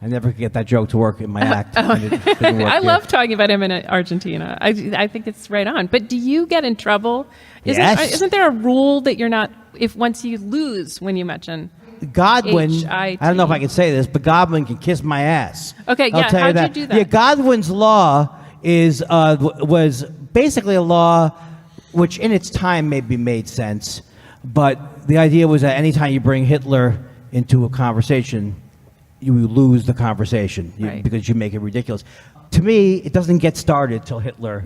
[SPEAKER 6] I never could get that joke to work in my act. It didn't work
[SPEAKER 2] I
[SPEAKER 6] here.
[SPEAKER 2] love talking about him in Argentina. I think it's right on. But do you get in trouble?
[SPEAKER 6] Yes.
[SPEAKER 2] Isn't there a rule that you're not, if once you lose when you mention
[SPEAKER 6] Godwin,
[SPEAKER 2] H-I-T.
[SPEAKER 6] I don't know if I can say this, but Godwin can kiss my ass.
[SPEAKER 2] Okay,
[SPEAKER 6] I'll
[SPEAKER 2] yeah,
[SPEAKER 6] tell
[SPEAKER 2] how'd
[SPEAKER 6] you
[SPEAKER 2] you
[SPEAKER 6] that.
[SPEAKER 2] do that?
[SPEAKER 6] Yeah, Godwin's law was basically a law which in its time maybe made sense, but the idea was that anytime you bring Hitler into a conversation, you lose the conversation
[SPEAKER 2] Right.
[SPEAKER 6] because you make it ridiculous. To me, it doesn't get started till Hitler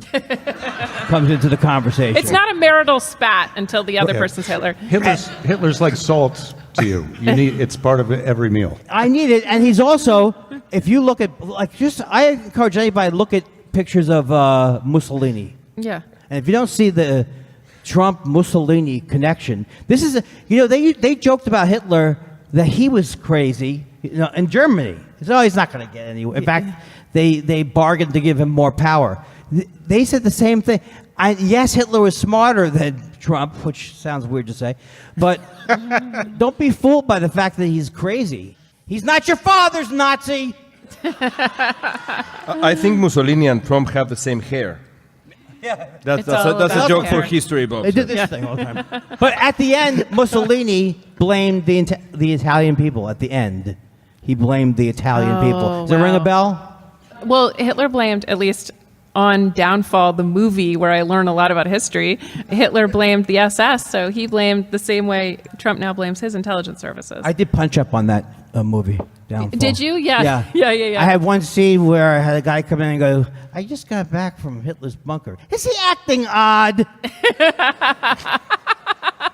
[SPEAKER 6] comes into the conversation.
[SPEAKER 2] It's not a marital spat until the other
[SPEAKER 5] Okay.
[SPEAKER 2] person's Hitler.
[SPEAKER 5] Hitler's like salt to you. It's part of every meal.
[SPEAKER 6] I need it, and he's also. If you look at I encourage anybody to look at pictures of Mussolini,
[SPEAKER 2] Yeah.
[SPEAKER 6] and if you don't see the Trump Mussolini connection, this is they joked about Hitler that he was crazy, in Germany. So he's not going to get anywhere. In fact, they bargained to give him more power. They said the same thing. Yes, Hitler was smarter than Trump, which sounds weird to say, but don't be fooled by the fact that he's crazy. He's not your father's Nazi.
[SPEAKER 4] I think Mussolini and Trump have the same hair.
[SPEAKER 6] Yeah.
[SPEAKER 4] That's
[SPEAKER 2] all
[SPEAKER 4] a
[SPEAKER 2] about
[SPEAKER 4] joke
[SPEAKER 2] hair.
[SPEAKER 4] for history, Bob.
[SPEAKER 6] They did this thing all the time. But at the end, Mussolini blamed the Italian people. At the end, he blamed the Italian people. Does it ring a
[SPEAKER 2] wow.
[SPEAKER 6] bell?
[SPEAKER 2] Well, Hitler blamed, at least on Downfall, the movie where I learn a lot about history, Hitler blamed the SS, so he blamed the same way Trump now blames his intelligence services.
[SPEAKER 6] I did punch up on that movie. Downfall.
[SPEAKER 2] Did you? Yeah.
[SPEAKER 6] Yeah.
[SPEAKER 2] Yeah.
[SPEAKER 6] I had one scene where I had a guy come in and go, I just got back from Hitler's bunker. Is he acting odd?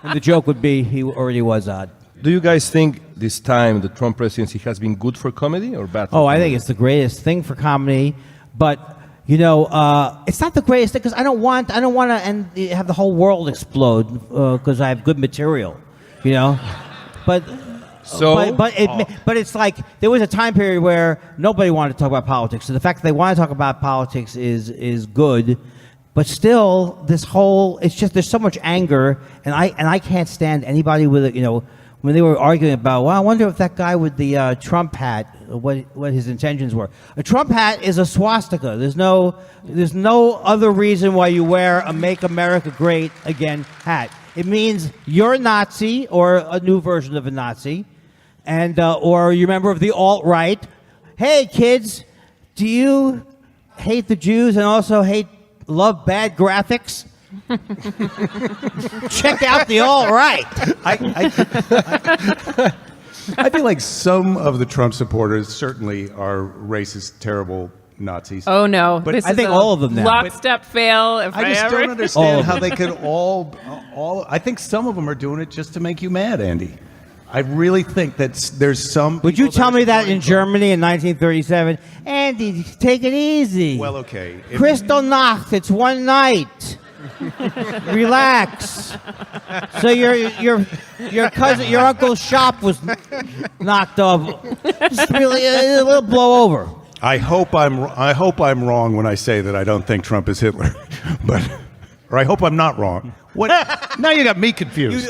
[SPEAKER 6] And the joke would be he already was odd.
[SPEAKER 4] Do you guys think this time the Trump presidency has been good for comedy or bad? For
[SPEAKER 6] Oh, I
[SPEAKER 4] comedy?
[SPEAKER 6] think it's the greatest thing for comedy, but it's not the greatest thing because I don't want to have the whole world explode because I have good material, But but it's like there was a time period where nobody wanted to talk about politics. So the fact that they want to talk about politics is good, but still it's just there's so much anger, and I can't stand anybody with it. When they were arguing about, well, I wonder if that guy with the Trump hat, what his intentions were. A Trump hat is a swastika. There's no other reason why you wear a "Make America Great Again" hat. It means you're a Nazi or a new version of a Nazi, and or you're a member of the alt-right. Hey, kids, do you hate the Jews and also love bad graphics? Check out the alt-right.
[SPEAKER 5] I feel like some of the Trump supporters certainly are racist, terrible Nazis.
[SPEAKER 2] Oh no!
[SPEAKER 5] But
[SPEAKER 2] This
[SPEAKER 6] I
[SPEAKER 2] is
[SPEAKER 6] think
[SPEAKER 2] a
[SPEAKER 6] all of them now.
[SPEAKER 2] Lockstep fail. If
[SPEAKER 5] I just
[SPEAKER 2] ever.
[SPEAKER 5] don't understand how they could all. I think some of them are doing it just to make you mad, Andy. I really think that there's some.
[SPEAKER 6] Would you
[SPEAKER 5] people
[SPEAKER 6] tell me
[SPEAKER 5] are
[SPEAKER 6] that in
[SPEAKER 5] supporting
[SPEAKER 6] Germany in 1937? Andy, take it easy.
[SPEAKER 5] Trump. Well, okay.
[SPEAKER 6] Crystal Nacht, it's one night. Relax. So your cousin, your uncle's shop was knocked off. Just really a little blow over.
[SPEAKER 5] I hope I'm wrong when I say that I don't think Trump is Hitler, or I hope I'm not wrong. What? Now you got me confused.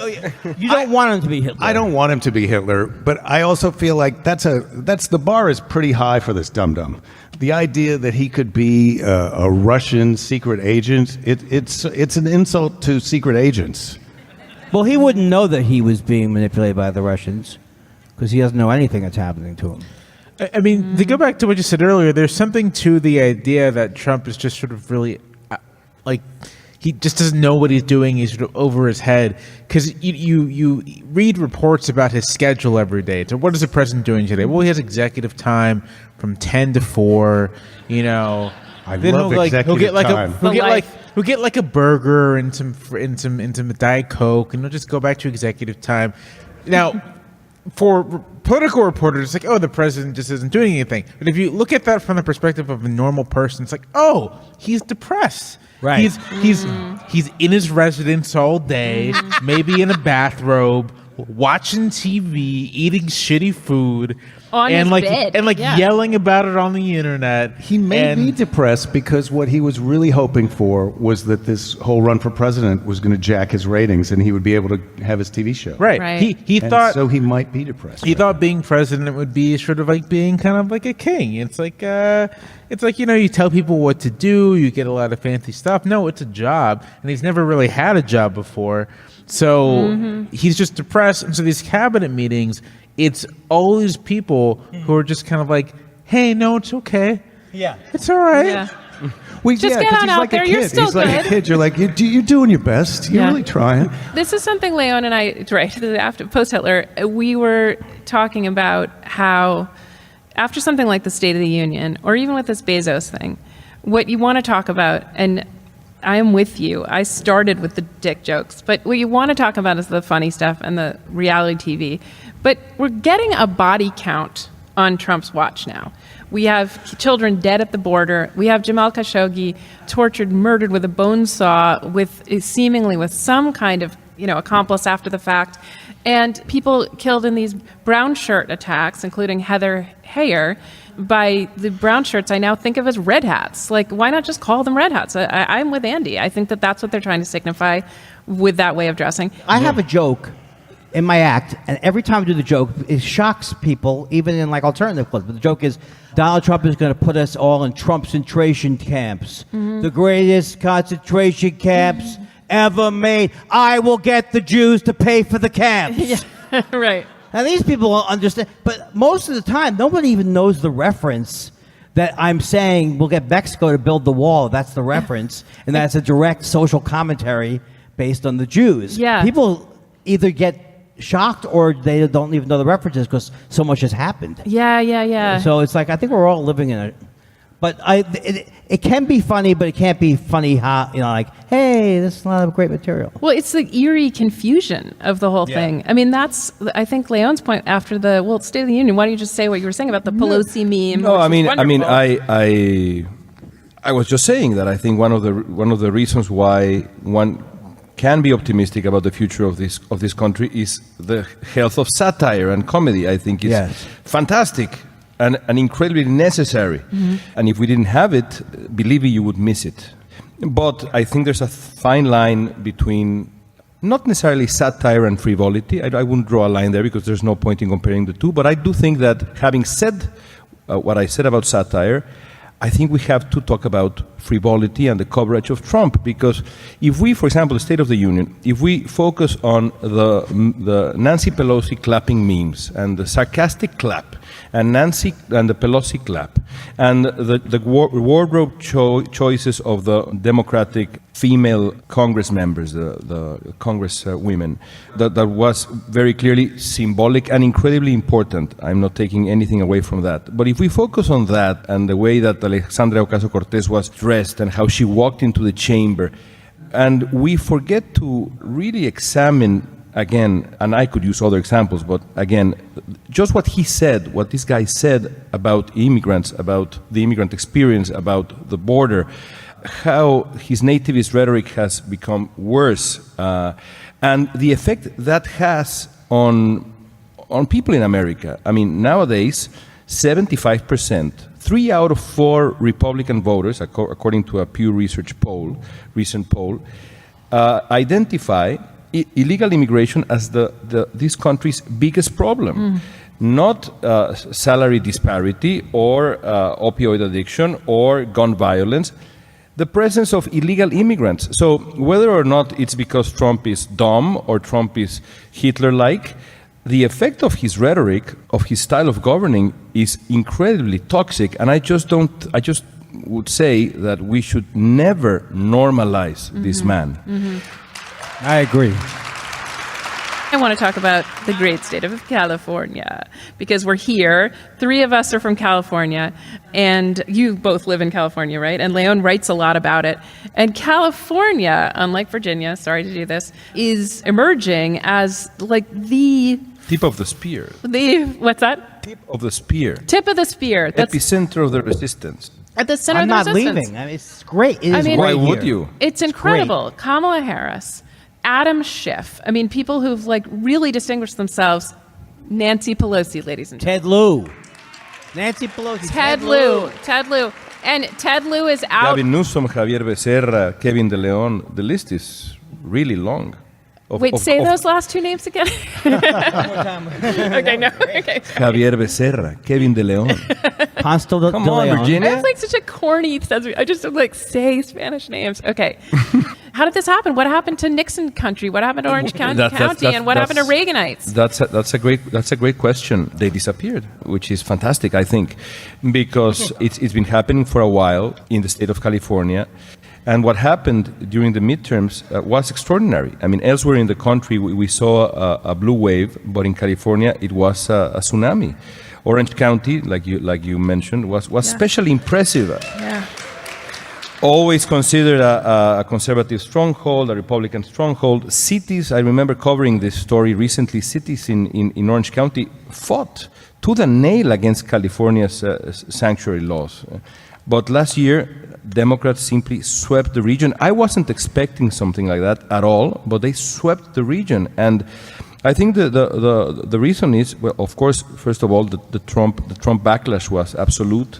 [SPEAKER 6] You don't want him to be Hitler.
[SPEAKER 5] I don't want him to be Hitler, but I also feel like that's the bar is pretty high for this dum-dum. The idea that he could be a Russian secret agent, it's an insult to secret agents.
[SPEAKER 6] Well, he wouldn't know that he was being manipulated by the Russians because he doesn't know anything that's happening to him.
[SPEAKER 3] I mean, to go back to what you said earlier, there's something to the idea that Trump is just sort of really, like, he just doesn't know what he's doing. He's sort of over his head. Because you read reports about his schedule every day. So what is the president doing today? Well, he has executive time from 10 to 4, you know.
[SPEAKER 5] I
[SPEAKER 3] then
[SPEAKER 5] love executive time.
[SPEAKER 3] He'll get like a burger and some Diet Coke, and he'll just go back to executive time. Now, for political reporters, it's like, oh, the president just isn't doing anything. But if you look at that from the perspective of a normal person, it's like, oh, he's depressed.
[SPEAKER 6] Right.
[SPEAKER 3] He's in his residence all day, maybe in a bathrobe, watching TV, eating shitty food,
[SPEAKER 2] On
[SPEAKER 3] and
[SPEAKER 2] his bed. Yeah.
[SPEAKER 3] yelling about it on the internet.
[SPEAKER 5] He may be depressed because what he was really hoping for was that this whole run for president was going to jack his ratings and he would be able to have his TV show.
[SPEAKER 3] Right.
[SPEAKER 2] Right.
[SPEAKER 3] He
[SPEAKER 5] And
[SPEAKER 3] thought
[SPEAKER 5] so he might be depressed.
[SPEAKER 3] he thought being president would be sort of like being kind of like a king. It's like you know, you tell people what to do, you get a lot of fancy stuff. No, it's a job, and he's never really had a job before. So he's just depressed. And so these cabinet meetings, it's all these people who are just kind of like, hey, no, it's okay.
[SPEAKER 6] Yeah.
[SPEAKER 3] It's all right.
[SPEAKER 2] Yeah.
[SPEAKER 5] Well,
[SPEAKER 2] Just get
[SPEAKER 5] 'cause
[SPEAKER 2] on
[SPEAKER 5] he's
[SPEAKER 2] out
[SPEAKER 5] like a
[SPEAKER 2] there. You're
[SPEAKER 5] kid.
[SPEAKER 2] still
[SPEAKER 5] He's like a
[SPEAKER 2] good.
[SPEAKER 5] kid. You're like, you're doing your best. You're
[SPEAKER 2] Yeah.
[SPEAKER 5] really trying.
[SPEAKER 2] This is something Leon and I, right, after post-Hitler, we were talking about how after something like the State of the Union, or even with this Bezos thing, what you want to talk about, and I am with you, I started with the dick jokes, but what you want to talk about is the funny stuff and the reality TV. But we're getting a body count on Trump's watch now. We have children dead at the border. We have Jamal Khashoggi tortured, murdered with a bone saw, seemingly with some kind of accomplice after the fact, and people killed in these brown shirt attacks, including Heather Heyer. By the brown shirts, I now think of as red hats. Like, why not just call them red hats? I'm with Andy. I think that that's what they're trying to signify with that way of dressing.
[SPEAKER 6] I have a joke in my act, and every time I do the joke, it shocks people, even in like alternative clubs. But the joke is, Donald Trump is going to put us all in Trumpcentration camps, the greatest concentration camps ever made. I will get the Jews to pay for the camps.
[SPEAKER 2] Right.
[SPEAKER 6] Now, these people don't understand, but most of the time, nobody even knows the reference that I'm saying we'll get Mexico to build the wall. That's the reference, and that's a direct social commentary based on the Jews.
[SPEAKER 2] Yeah.
[SPEAKER 6] People either get shocked or they don't even know the references because so much has happened.
[SPEAKER 2] Yeah.
[SPEAKER 6] So it's like, I think we're all living in it. But it can be funny, but it can't be funny, like, hey, this is a lot of great material.
[SPEAKER 2] Well, it's the eerie confusion of the whole thing. I mean, that's, I think, Leon's point after the, State of the Union. Why don't you just say what you were saying about the Pelosi meme?
[SPEAKER 4] No,
[SPEAKER 2] which
[SPEAKER 4] I
[SPEAKER 2] was
[SPEAKER 4] mean,
[SPEAKER 2] wonderful.
[SPEAKER 4] I was just saying that I think one of the reasons why one can be optimistic about the future of this country is the health of satire and comedy. I think it's fantastic and incredibly necessary. And if we didn't have it, believe me, you would miss it. But I think there's a fine line between not necessarily satire and frivolity. I wouldn't draw a line there because there's no point in comparing the two. But I do think that having said what I said about satire, I think we have to talk about frivolity and the coverage of Trump, because if we, for example, the State of the Union, if we focus on the Nancy Pelosi clapping memes and the sarcastic clap and Nancy and the Pelosi clap and the wardrobe choices of the Democratic female Congress members, the Congress women, that was very clearly symbolic and incredibly important. I'm not taking anything away from that. But if we focus on that and the way that Alexandria Ocasio-Cortez was dressed and how she walked into the chamber, and we forget to really examine again, and I could use other examples, but again, just what he said, what this guy said about immigrants, about the immigrant experience, about the border, how his nativist rhetoric has become worse, and the effect that has on people in America. I mean, nowadays, 75%, 3 out of 4 Republican voters, according to a Pew Research recent poll, identify illegal immigration as this country's biggest problem. Not salary disparity or opioid addiction or gun violence, the presence of illegal immigrants. So whether or not it's because Trump is dumb or Trump is Hitler-like, the effect of his rhetoric, of his style of governing, is incredibly toxic. And I just would say that we should never normalize this man.
[SPEAKER 6] I agree.
[SPEAKER 2] I want to talk about the great state of California, because we're here. 3 of us are from California, and you both live in California, right? And Leon writes a lot about it. And California, unlike Virginia, sorry to do this, is emerging as like the
[SPEAKER 4] tip of the spear.
[SPEAKER 2] What's that?
[SPEAKER 4] Tip of the spear.
[SPEAKER 2] Tip of the spear. That's
[SPEAKER 4] epicenter of the resistance.
[SPEAKER 2] At the center
[SPEAKER 6] I'm
[SPEAKER 2] of the
[SPEAKER 6] not
[SPEAKER 2] resistance.
[SPEAKER 6] leaving. I mean, it's great. It is
[SPEAKER 4] Why
[SPEAKER 6] great
[SPEAKER 4] would
[SPEAKER 6] here.
[SPEAKER 4] you?
[SPEAKER 2] It's incredible. Kamala Harris, Adam Schiff. I mean, people who've like really distinguished themselves. Nancy Pelosi, ladies and gentlemen.
[SPEAKER 6] Ted Lieu. Nancy Pelosi.
[SPEAKER 2] Ted Lieu. And Ted Lieu is out.
[SPEAKER 4] Gavin Newsom, Javier Becerra, Kevin De Leon. The list is really long.
[SPEAKER 2] Wait, say those last 2 names again. Okay, no. Okay.
[SPEAKER 4] Javier Becerra, Kevin De Leon.
[SPEAKER 6] Constable De
[SPEAKER 4] Come on,
[SPEAKER 6] Leon.
[SPEAKER 4] Virginia.
[SPEAKER 2] That's like such a corny. I just don't like say Spanish names. Okay. How did this happen? What happened to Nixon country? What happened to Orange County? And what happened to Reaganites?
[SPEAKER 4] That's a great question. They disappeared, which is fantastic, I think, because it's been happening for a while in the state of California. And what happened during the midterms was extraordinary. I mean, elsewhere in the country, we saw a blue wave, but in California, it was a tsunami. Orange County, like you mentioned, was especially impressive.
[SPEAKER 2] Yeah.
[SPEAKER 4] Always considered a conservative stronghold, a Republican stronghold. Cities, I remember covering this story recently, cities in Orange County fought to the nail against California's sanctuary laws. But last year, Democrats simply swept the region. I wasn't expecting something like that at all, but they swept the region. And I think the reason is, well, of course, first of all, the Trump backlash was absolute.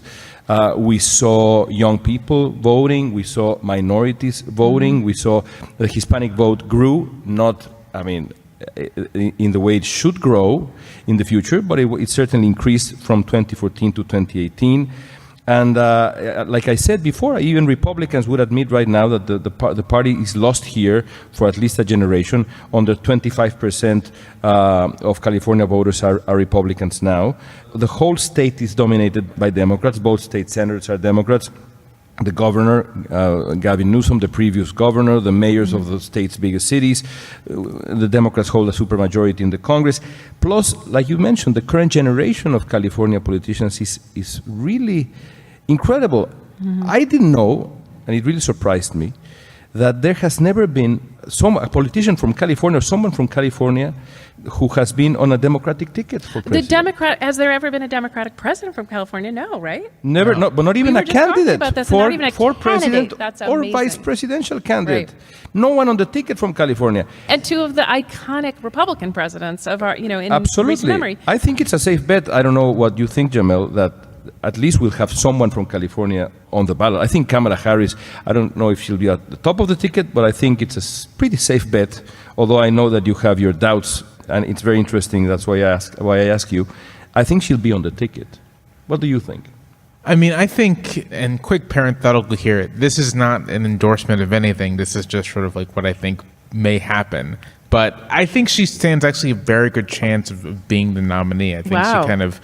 [SPEAKER 4] We saw young people voting. We saw minorities voting. We saw the Hispanic vote grew, not, I mean, in the way it should grow in the future, but it certainly increased from 2014 to 2018. And like I said before, even Republicans would admit right now that the party is lost here for at least a generation. Under 25% of California voters are Republicans now. The whole state is dominated by Democrats. Both state senators are Democrats. The governor, Gavin Newsom, the previous governor, the mayors of the state's biggest cities, the Democrats hold a supermajority in the Congress. Plus, like you mentioned, the current generation of California politicians is really incredible. I didn't know, and it really surprised me, that there has never been a politician from California or someone from California who has been on a Democratic ticket for president.
[SPEAKER 2] Has there ever been a Democratic president from California? No, right?
[SPEAKER 4] Never, no. But not even
[SPEAKER 2] We were
[SPEAKER 4] a
[SPEAKER 2] just talking
[SPEAKER 4] candidate
[SPEAKER 2] about this,
[SPEAKER 4] for
[SPEAKER 2] not even a
[SPEAKER 4] president
[SPEAKER 2] candidate. That's
[SPEAKER 4] or
[SPEAKER 2] amazing.
[SPEAKER 4] vice presidential candidate.
[SPEAKER 2] Right.
[SPEAKER 4] No one on the ticket from California.
[SPEAKER 2] And 2 of the iconic Republican presidents of our, in recent
[SPEAKER 4] Absolutely.
[SPEAKER 2] memory.
[SPEAKER 4] I think it's a safe bet. I don't know what you think, Jamel, that at least we'll have someone from California on the ballot. I think Kamala Harris, I don't know if she'll be at the top of the ticket, but I think it's a pretty safe bet, although I know that you have your doubts, and it's very interesting. That's why I ask you. I think she'll be on the ticket. What do you think?
[SPEAKER 3] I mean, I think, and quick parenthetical here, this is not an endorsement of anything. This is just sort of like what I think may happen. But I think she stands actually a very good chance of being the nominee. I think
[SPEAKER 2] Wow.
[SPEAKER 3] she kind of,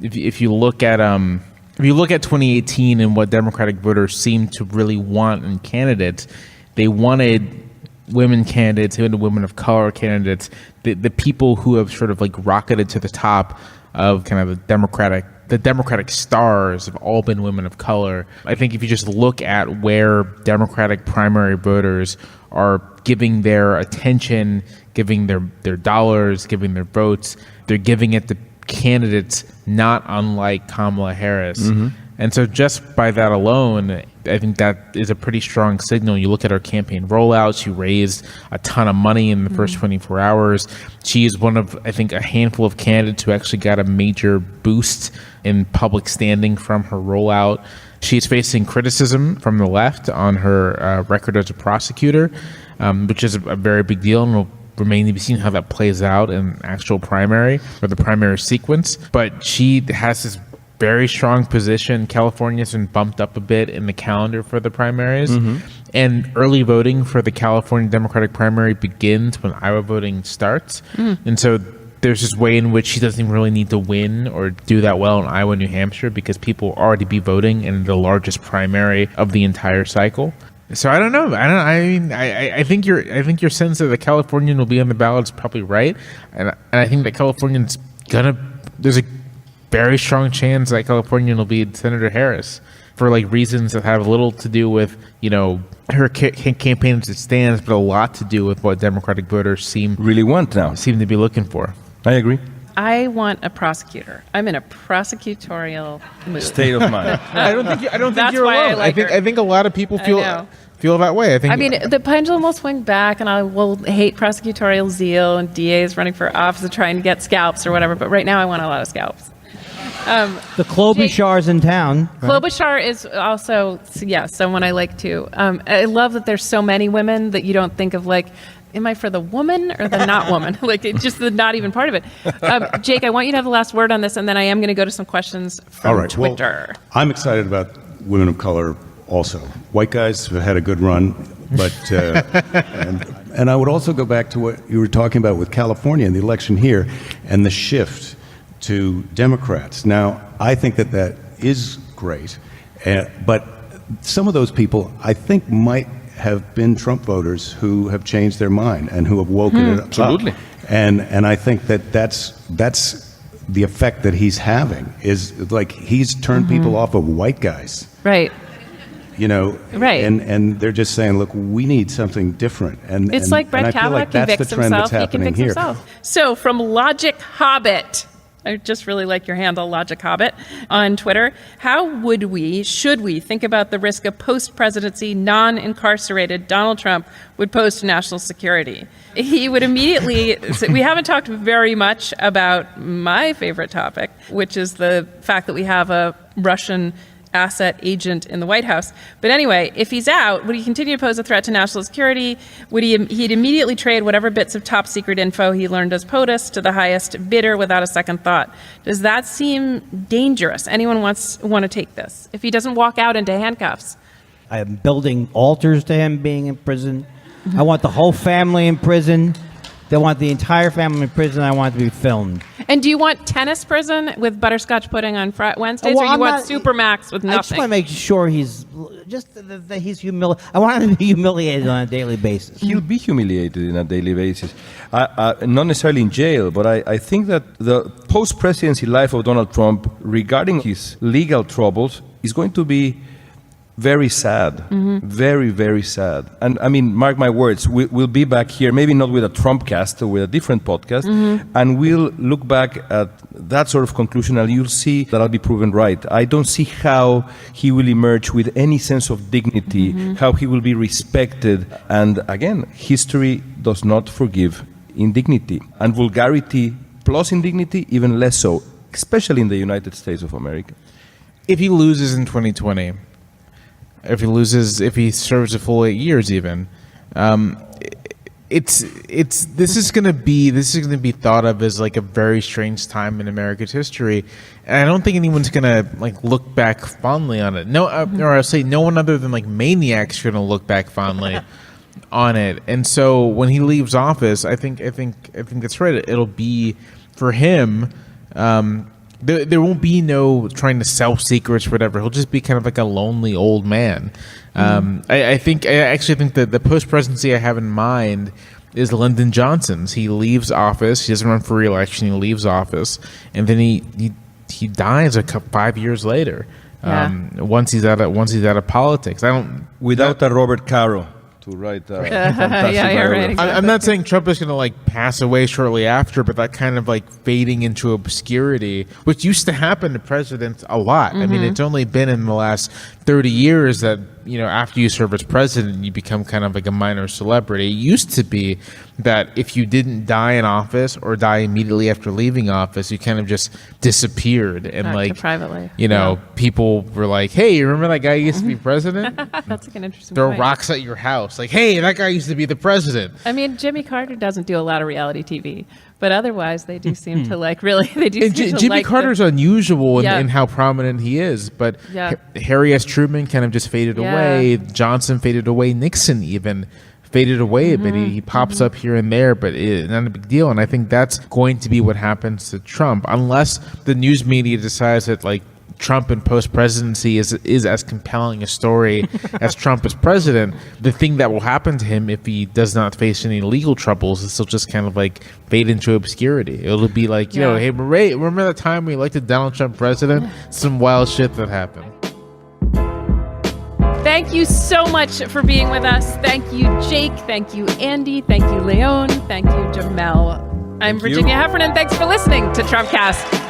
[SPEAKER 3] if you look at 2018 and what Democratic voters seem to really want in candidates, they wanted women candidates, they wanted women of color candidates, the people who have sort of like rocketed to the top of kind of the Democratic stars have all been women of color. I think if you just look at where Democratic primary voters are giving their attention, giving their dollars, giving their votes, they're giving it to candidates not unlike Kamala Harris.
[SPEAKER 4] Mm-hmm.
[SPEAKER 3] And so just by that alone, I think that is a pretty strong signal. You look at her campaign rollout, she raised a ton of money in the first 24 hours. She is one of, I think, a handful of candidates who actually got a major boost in public standing from her rollout. She is facing criticism from the left on her record as a prosecutor, which is a very big deal, and will remain to be seen how that plays out in actual primary or the primary sequence. But she has this very strong position. California's been bumped up a bit in the calendar for the primaries. And early voting for the California Democratic primary begins when Iowa voting starts. And so there's this way in which she doesn't even really need to win or do that well in Iowa, New Hampshire, because people will already be voting in the largest primary of the entire cycle. So I don't know. I think your sense that the Californian will be on the ballot is probably right, and I think that Californian's there's a very strong chance that Californian will be Senator Harris for like reasons that have little to do with her campaign as it stands, but a lot to do with what Democratic voters
[SPEAKER 4] Really want now.
[SPEAKER 3] seem to be looking for.
[SPEAKER 4] I agree.
[SPEAKER 2] I want a prosecutor. I'm in a prosecutorial mood.
[SPEAKER 4] State of mind.
[SPEAKER 3] I don't think
[SPEAKER 2] That's
[SPEAKER 3] you're
[SPEAKER 2] why I
[SPEAKER 3] alone.
[SPEAKER 2] like her.
[SPEAKER 3] I think a lot of people
[SPEAKER 2] I know.
[SPEAKER 3] feel that way.
[SPEAKER 2] I mean, the pendulum will swing back, and I will hate prosecutorial zeal and DAs running for office and trying to get scalps or whatever. But right now, I want a lot of scalps.
[SPEAKER 6] The Klobuchar's in town. Right?
[SPEAKER 2] Klobuchar is also, someone I like too. I love that there's so many women that you don't think of like, am I for the woman or the not woman? Like, it's just the not even part of it. Jake, I want you to have the last word on this, and then I am going to go to some questions from
[SPEAKER 5] All right.
[SPEAKER 2] Twitter.
[SPEAKER 5] Well, I'm excited about women of color also. White guys have had a good run, but and I would also go back to what you were talking about with California and the election here and the shift to Democrats. Now, I think that is great, but some of those people I think might have been Trump voters who have changed their mind and who have woken it up.
[SPEAKER 4] Absolutely.
[SPEAKER 5] And I think that's the effect that he's having is like he's turned people off of white guys.
[SPEAKER 2] Right. Right.
[SPEAKER 5] And they're just saying, look, we need something different. And
[SPEAKER 2] It's like Brett
[SPEAKER 5] and I feel
[SPEAKER 2] Kavanaugh
[SPEAKER 5] like that's
[SPEAKER 2] convicts
[SPEAKER 5] the trend
[SPEAKER 2] himself.
[SPEAKER 5] that's
[SPEAKER 2] He
[SPEAKER 5] happening
[SPEAKER 2] convicts
[SPEAKER 5] here.
[SPEAKER 2] himself. So from Logic Hobbit, I just really like your handle, Logic Hobbit, on Twitter. How should we think about the risk a post-presidency, non-incarcerated Donald Trump would pose to national security? He would immediately, we haven't talked very much about my favorite topic, which is the fact that we have a Russian asset agent in the White House. But anyway, if he's out, would he continue to pose a threat to national security? Would he'd immediately trade whatever bits of top secret info he learned as POTUS to the highest bidder without a second thought? Does that seem dangerous? Anyone want to take this? If he doesn't walk out into handcuffs?
[SPEAKER 6] I am building altars to him being in prison. I want the whole family in prison. They want the entire family in prison. I want it to be filmed.
[SPEAKER 2] And do you want tennis prison with butterscotch pudding on Wednesdays, or you want Supermax with
[SPEAKER 6] I just
[SPEAKER 2] nothing?
[SPEAKER 6] want to make sure that he's humiliated. I want him to be humiliated on a daily basis.
[SPEAKER 4] He'll be humiliated on a daily basis. Not necessarily in jail, but I think that the post-presidency life of Donald Trump regarding his legal troubles is going to be very sad, very, very sad. And I mean, mark my words, we'll be back here, maybe not with a Trumpcast or with a different podcast, and we'll look back at that sort of conclusion and you'll see that I'll be proven right. I don't see how he will emerge with any sense of dignity, how he will be respected. And again, history does not forgive indignity. And vulgarity plus indignity, even less so, especially in the United States of America.
[SPEAKER 3] If he loses in 2020, if he serves a full 8 years even, this is gonna be thought of as like a very strange time in America's history, and I don't think anyone's gonna like look back fondly on it. No, or I'll say no one other than like maniacs are gonna look back fondly on it. And so when he leaves office, I think that's right. It'll be for him. There won't be no trying to sell secrets or whatever. He'll just be kind of like a lonely old man. I actually think that the post-presidency I have in mind is Lyndon Johnson's. He leaves office. He doesn't run for re-election. He leaves office, and then he dies 5 years later. Once he's out of politics.
[SPEAKER 4] Without a Robert Caro to write fantastic
[SPEAKER 2] you're right,
[SPEAKER 4] biography.
[SPEAKER 2] exactly.
[SPEAKER 3] I'm not saying Trump is going to like pass away shortly after, but that kind of like fading into obscurity, which used to happen to presidents a lot. I mean, it's only been in the last 30 years that, after you serve as president, you become kind of like a minor celebrity. It used to be that if you didn't die in office or die immediately after leaving office, you kind of just disappeared. And
[SPEAKER 2] Back to
[SPEAKER 3] like,
[SPEAKER 2] private life.
[SPEAKER 3] people were like, hey, you remember that guy who used to be president?
[SPEAKER 2] That's like an interesting
[SPEAKER 3] Throw
[SPEAKER 2] point.
[SPEAKER 3] rocks at your house. Like, hey, that guy used to be the president.
[SPEAKER 2] I mean, Jimmy Carter doesn't do a lot of reality TV, but otherwise they do seem to like really. They do.
[SPEAKER 3] And
[SPEAKER 2] Seem to
[SPEAKER 3] Jimmy
[SPEAKER 2] like
[SPEAKER 3] Carter's unusual
[SPEAKER 2] Yeah.
[SPEAKER 3] in how prominent he is, but
[SPEAKER 2] Yeah.
[SPEAKER 3] Harry S. Truman kind of just faded away. Johnson faded away. Nixon even faded away a bit. He pops up here and there, but not a big deal. And I think that's going to be what happens to Trump, unless the news media decides that like Trump in post-presidency is as compelling a story as Trump as president. The thing that will happen to him if he does not face any legal troubles is he'll just kind of like fade into obscurity. It'll be like, hey, Ray, remember that time we elected Donald Trump president? Some wild shit that happened.
[SPEAKER 2] Thank you so much for being with us. Thank you, Jake. Thank you, Andy. Thank you, Leon. Thank you, Jamel. I'm
[SPEAKER 4] Thank you.
[SPEAKER 2] Virginia Heffernan. Thanks for listening to Trumpcast.